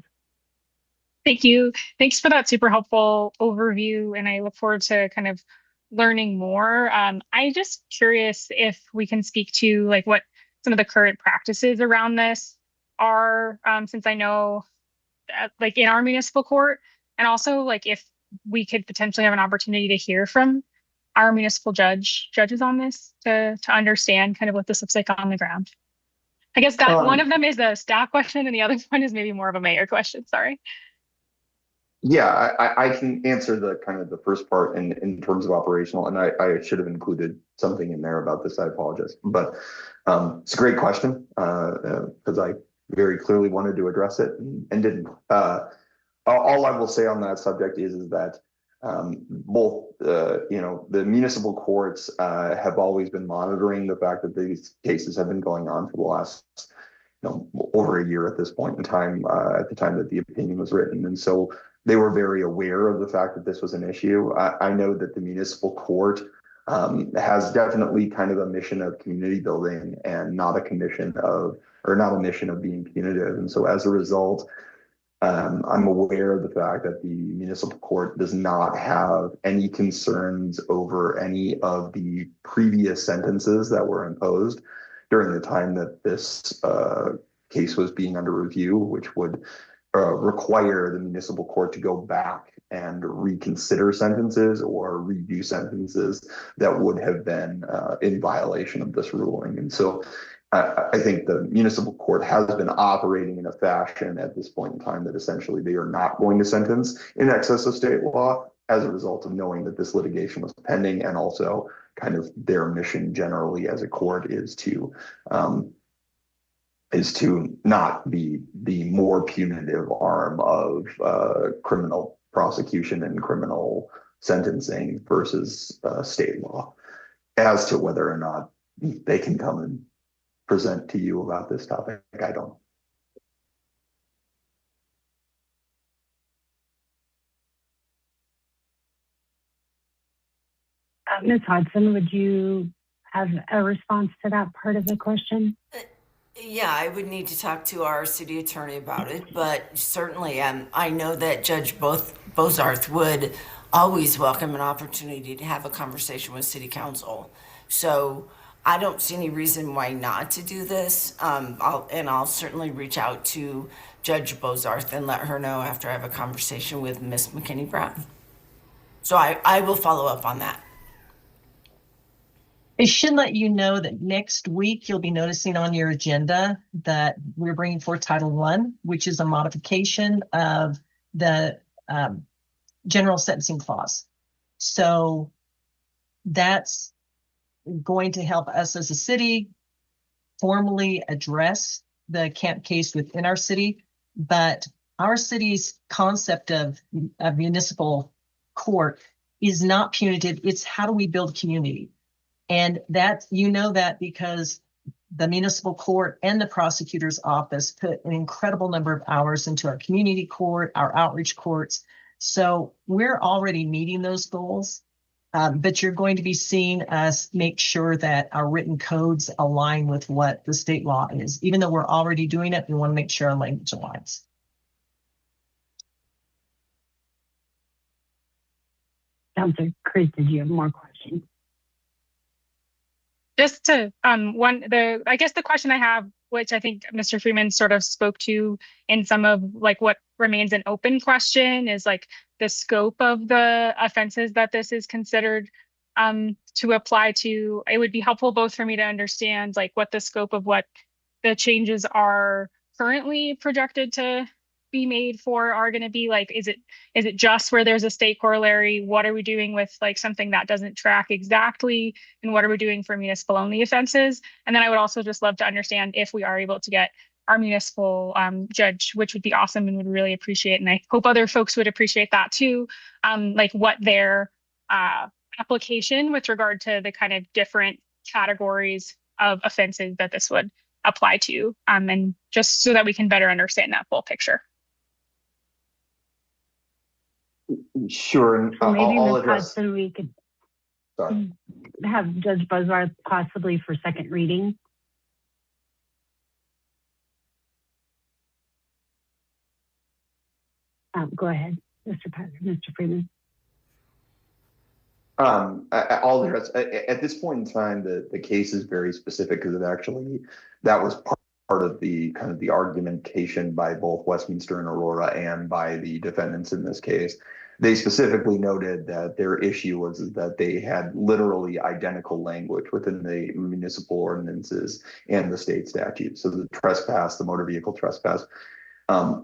Thank you. Thanks for that super helpful overview, and I look forward to kind of learning more. I just curious if we can speak to like what some of the current practices around this are, since I know like in our municipal court, and also like if we could potentially have an opportunity to hear from our municipal judges on this to understand kind of what this looks like on the ground. I guess that one of them is a staff question and the other one is maybe more of a mayor question. Sorry. Yeah, I can answer the kind of the first part in terms of operational, and I should have included something in there about this. I apologize, but it's a great question because I very clearly wanted to address it and didn't. All I will say on that subject is that both the municipal courts have always been monitoring the fact that these cases have been going on for the last over a year at this point in time, at the time that the opinion was written, and so they were very aware of the fact that this was an issue. I know that the municipal court has definitely kind of a mission of community building and not a mission of being punitive. And so as a result, I'm aware of the fact that the municipal court does not have any concerns over any of the previous sentences that were imposed during the time that this case was being under review, which would require the municipal court to go back and reconsider sentences or redo sentences that would have been in violation of this ruling. And so I think the municipal court has been operating in a fashion at this point in time that essentially they are not going to sentence in excess of state law as a result of knowing that this litigation was pending, and also kind of their mission generally as a court is to not be the more punitive arm of criminal prosecution and criminal sentencing versus state law. As to whether or not they can come and present to you about this topic, I don't. Ms. Hodson, would you have a response to that part of the question? Yeah, I would need to talk to our city attorney about it, but certainly I know that Judge Bozarth would always welcome an opportunity to have a conversation with city council. So I don't see any reason why not to do this. I'll certainly reach out to Judge Bozarth and let her know after I have a conversation with Ms. McKinney-Brown. So I will follow up on that. I should let you know that next week you'll be noticing on your agenda that we're bringing forth Title I, which is a modification of the general sentencing clause. So that's going to help us as a city formally address the camp case within our city. But our city's concept of municipal court is not punitive. It's how do we build community? And that, that because the municipal court and the prosecutor's office put an incredible number of hours into our community court, our outreach courts. So we're already meeting those goals, but you're going to be seeing us make sure that our written codes align with what the state law is. Even though we're already doing it, we want to make sure our language aligns. Councilor Cruz, did you have more questions? Just to I guess the question I have, which I think Mr. Freeman sort of spoke to in some of like what remains an open question, is like the scope of the offenses that this is considered to apply to. It would be helpful both for me to understand like what the scope of what the changes are currently projected to be made for are going to be. Like, is it just where there's a state corollary? What are we doing with like something that doesn't track exactly? And what are we doing for municipal only offenses? And then I would also just love to understand if we are able to get our municipal judge, which would be awesome and would really appreciate. And I hope other folks would appreciate that too. Like what their application with regard to the kind of different categories of offenses that this would apply to, and just so that we can better understand that full picture. Sure, and so maybe I'll Ms. address. Hudson, we could. Sorry. Have Judge Bozarth possibly for second reading. Go ahead, Mr. Freeman. I'll address at this point in time, the case is very specific because it actually, that was part of the kind of the argumentation by both Westminster and Aurora and by the defendants in this case. They specifically noted that their issue was that they had literally identical language within the municipal ordinances and the state statute. So the trespass, the motor vehicle trespass,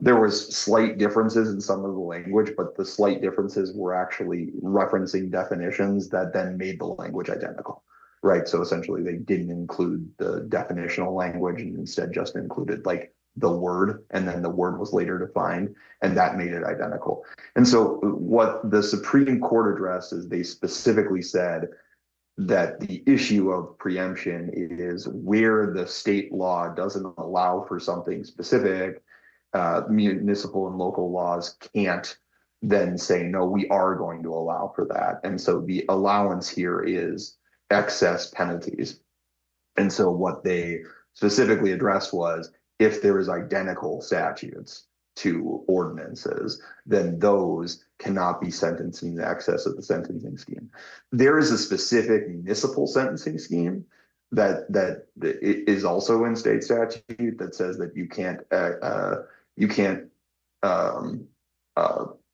there was slight differences in some of the language, but the slight differences were actually referencing definitions that then made the language identical, right? So essentially they didn't include the definitional language and instead just included like the word, and then the word was later defined, and that made it identical. And so what the Supreme Court addressed is they specifically said that the issue of preemption is where the state law doesn't allow for something specific, municipal and local laws can't then say, no, we are going to allow for that. And so the allowance here is excess penalties. And so what they specifically addressed was if there is identical statutes to ordinances, then those cannot be sentenced in excess of the sentencing scheme. There is a specific municipal sentencing scheme that is also in state statute that says that you can't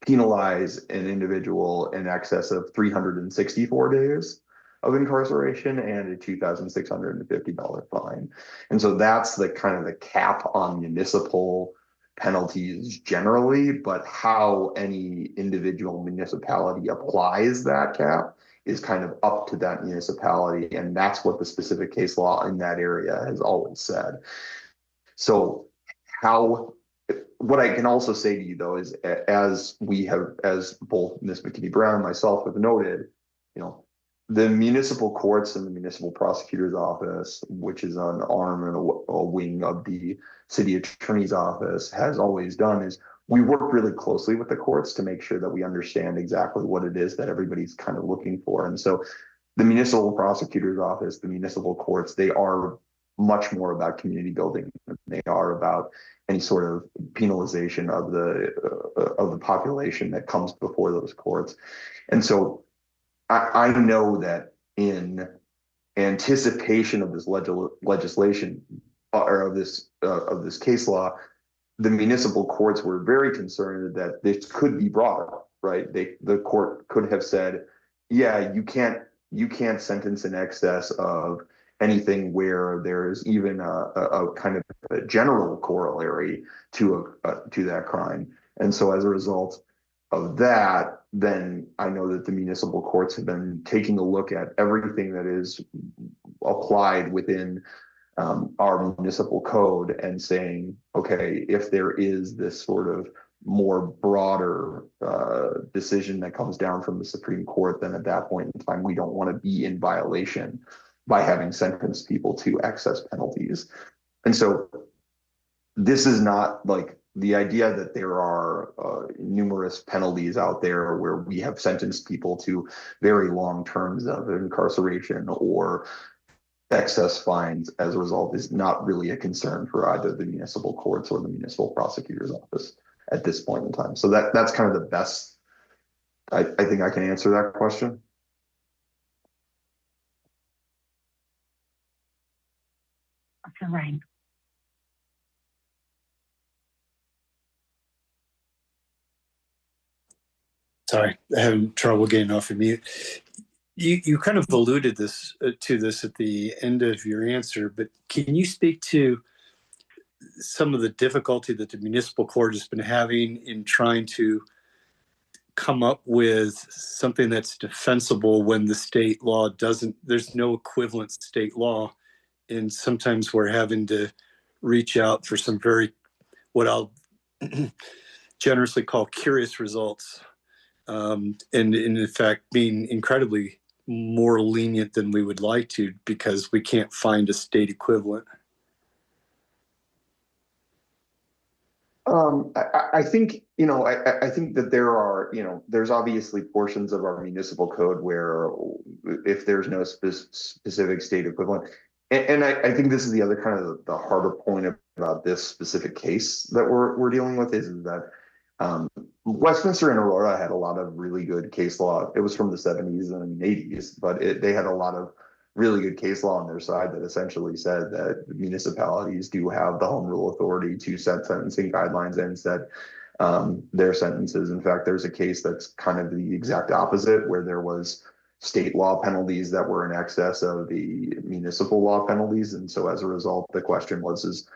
penalize an individual in excess of 364 days of incarceration and a $2,650 fine. And so that's the kind of the cap on municipal penalties generally, but how any individual municipality applies that cap is kind of up to that municipality. And that's what the specific case law in that area has always said. So what I can also say to you though is, as both Ms. McKinney-Brown and myself have noted, the municipal courts and the municipal prosecutor's office, which is an arm and a wing of the city attorney's office, has always done is we work really closely with the courts to make sure that we understand exactly what it is that everybody's kind of looking for. And so the municipal prosecutor's office, the municipal courts, they are much more about community building than they are about any sort of penalization of the population that comes before those courts. And so I know that in anticipation of this legislation or of this case law, the municipal courts were very concerned that this could be broader, right? The court could have said, yeah, you can't sentence in excess of anything where there is even a kind of a general corollary to that crime. And so as a result of that, then I know that the municipal courts have been taking a look at everything that is applied within our municipal code and saying, okay, if there is this sort of more broader decision that comes down from the Supreme Court, then at that point in time, we don't want to be in violation by having sentenced people to excess penalties. And so this is not like the idea that there are numerous penalties out there where we have sentenced people to very long terms of incarceration or excess fines as a result is not really a concern for either the municipal courts or the municipal prosecutor's office at this point in time. So that's kind of the best I think I can answer that question. Dr. Ryan. Sorry, I'm having trouble getting off of mute. You kind of alluded to this at the end of your answer, but can you speak to some of the difficulty that the municipal court has been having in trying to come up with something that's defensible when the state law there's no equivalent state law, and sometimes we're having to reach out for some what I'll generously call curious results. And in fact, being incredibly more lenient than we would like to because we can't find a state equivalent. I think, I think that there are, there's obviously portions of our municipal code where if there's no specific state equivalent, and I think this is the other kind of the harder point about this specific case that we're dealing with is that Westminster and Aurora had a lot of really good case law. It was from the 70s and 80s, but they had a lot of really good case law on their side that essentially said that municipalities do have the home rule authority to set sentencing guidelines and set their sentences. In fact, there's a case that's kind of the exact opposite, where there was state law penalties that were in excess of the municipal law penalties. And so as a result, the question was,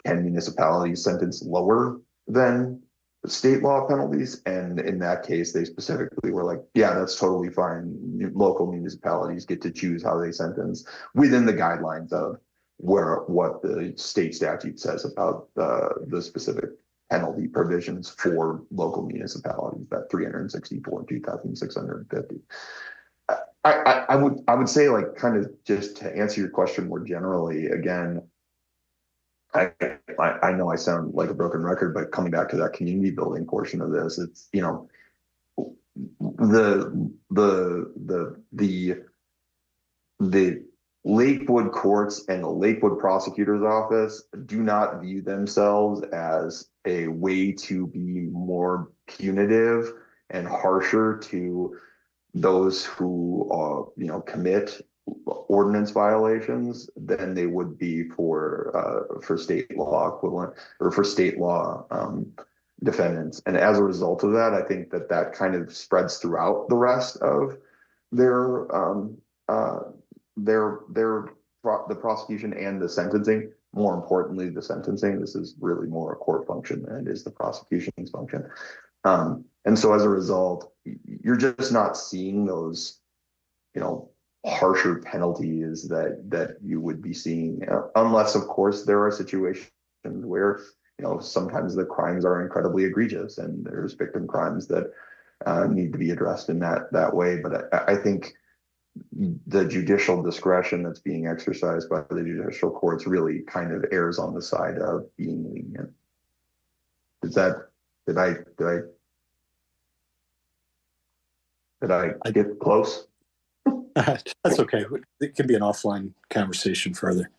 can municipalities sentence lower than state law penalties? And in that case, they specifically were like, yeah, that's totally fine. Local municipalities get to choose how they sentence within the guidelines of what the state statute says about the specific penalty provisions for local municipalities, that 364 and 2,650. I would say, like, kind of just to answer your question more generally, again, I know I sound like a broken record, but coming back to that community building portion of this, it's, the Lakewood courts and the Lakewood prosecutor's office do not view themselves as a way to be more punitive and harsher to those who commit ordinance violations than they would be for state law equivalent or for state law defendants. And as a result of that, I think that kind of spreads throughout the rest of the prosecution and the sentencing. More importantly, the sentencing. This is really more a court function than it is the prosecution's function. And so as a result, you're just not seeing those, harsher penalties that you would be seeing, unless, of course, there are situations where, sometimes the crimes are incredibly egregious and there's victim crimes that need to be addressed in that way. But I think the judicial discretion that's being exercised by the judicial courts really kind of errs on the side of being lenient. Did I get close? That's okay. It can be an offline conversation further.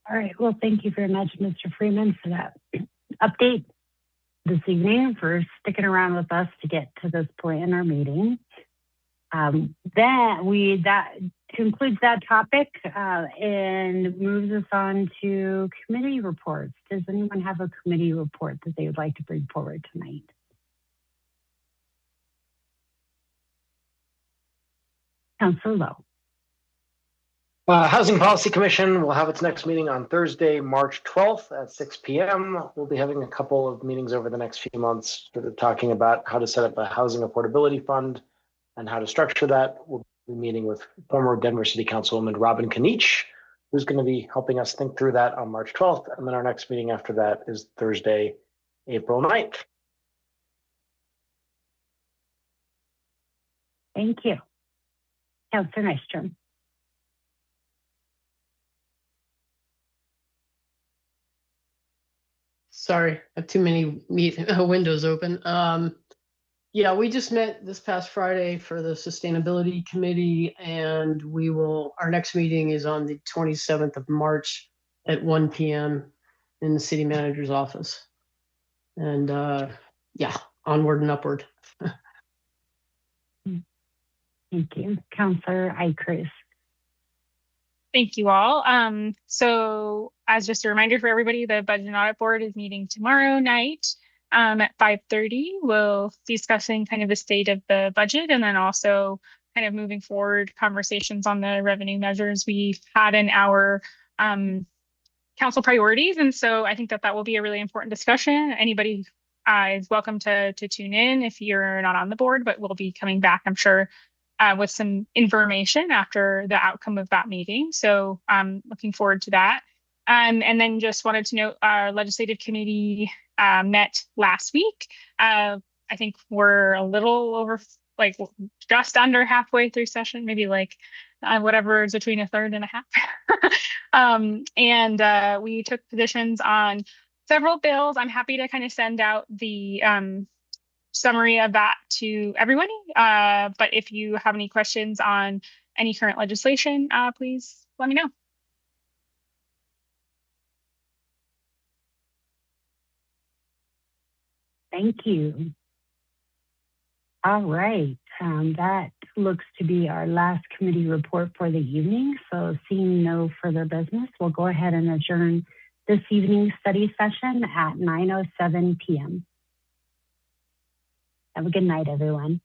All right. Well, thank you very much, Mr. Freeman, for that update this evening, for sticking around with us to get to this point in our meeting. That concludes that topic and moves us on to committee reports. Does anyone have a committee report that they would like to bring forward tonight? Councilor Lowe. Housing Policy Commission will have its next meeting on Thursday, March 12th at 6 p.m. We'll be having a couple of meetings over the next few months, sort of talking about how to set up a housing affordability fund and how to structure that. We'll be meeting with former Denver City Councilwoman Robin Kanich, who's going to be helping us think through that on March 12th. And then our next meeting after that is Thursday, April 9th. Thank you. Councilor Nystrom. Sorry, I have too many windows open. Yeah, we just met this past Friday for the Sustainability Committee, and our next meeting is on the 27th of March at 1 p.m. in the city manager's office. And yeah, onward and upward. Thank you. Councilor Eichers. Thank you all. So as just a reminder for everybody, the Budget and Audit Board is meeting tomorrow night at 5:30. We'll be discussing kind of the state of the budget and then also kind of moving forward conversations on the revenue measures we've had in our council priorities. And so I think that will be a really important discussion. Anybody is welcome to tune in if you're not on the board, but we'll be coming back, I'm sure, with some information after the outcome of that meeting. So I'm looking forward to that. And then just wanted to note our legislative committee met last week. I think we're a little over, like just under halfway through session, maybe like whatever is between a third and a half. And we took positions on several bills. I'm happy to kind of send out the summary of that to everybody. But if you have any questions on any current legislation, please let me know. Thank you. All right. That looks to be our last committee report for the evening. So seeing no further business, we'll go ahead and adjourn this evening's study session at 9:07 p.m. Have a good night, everyone.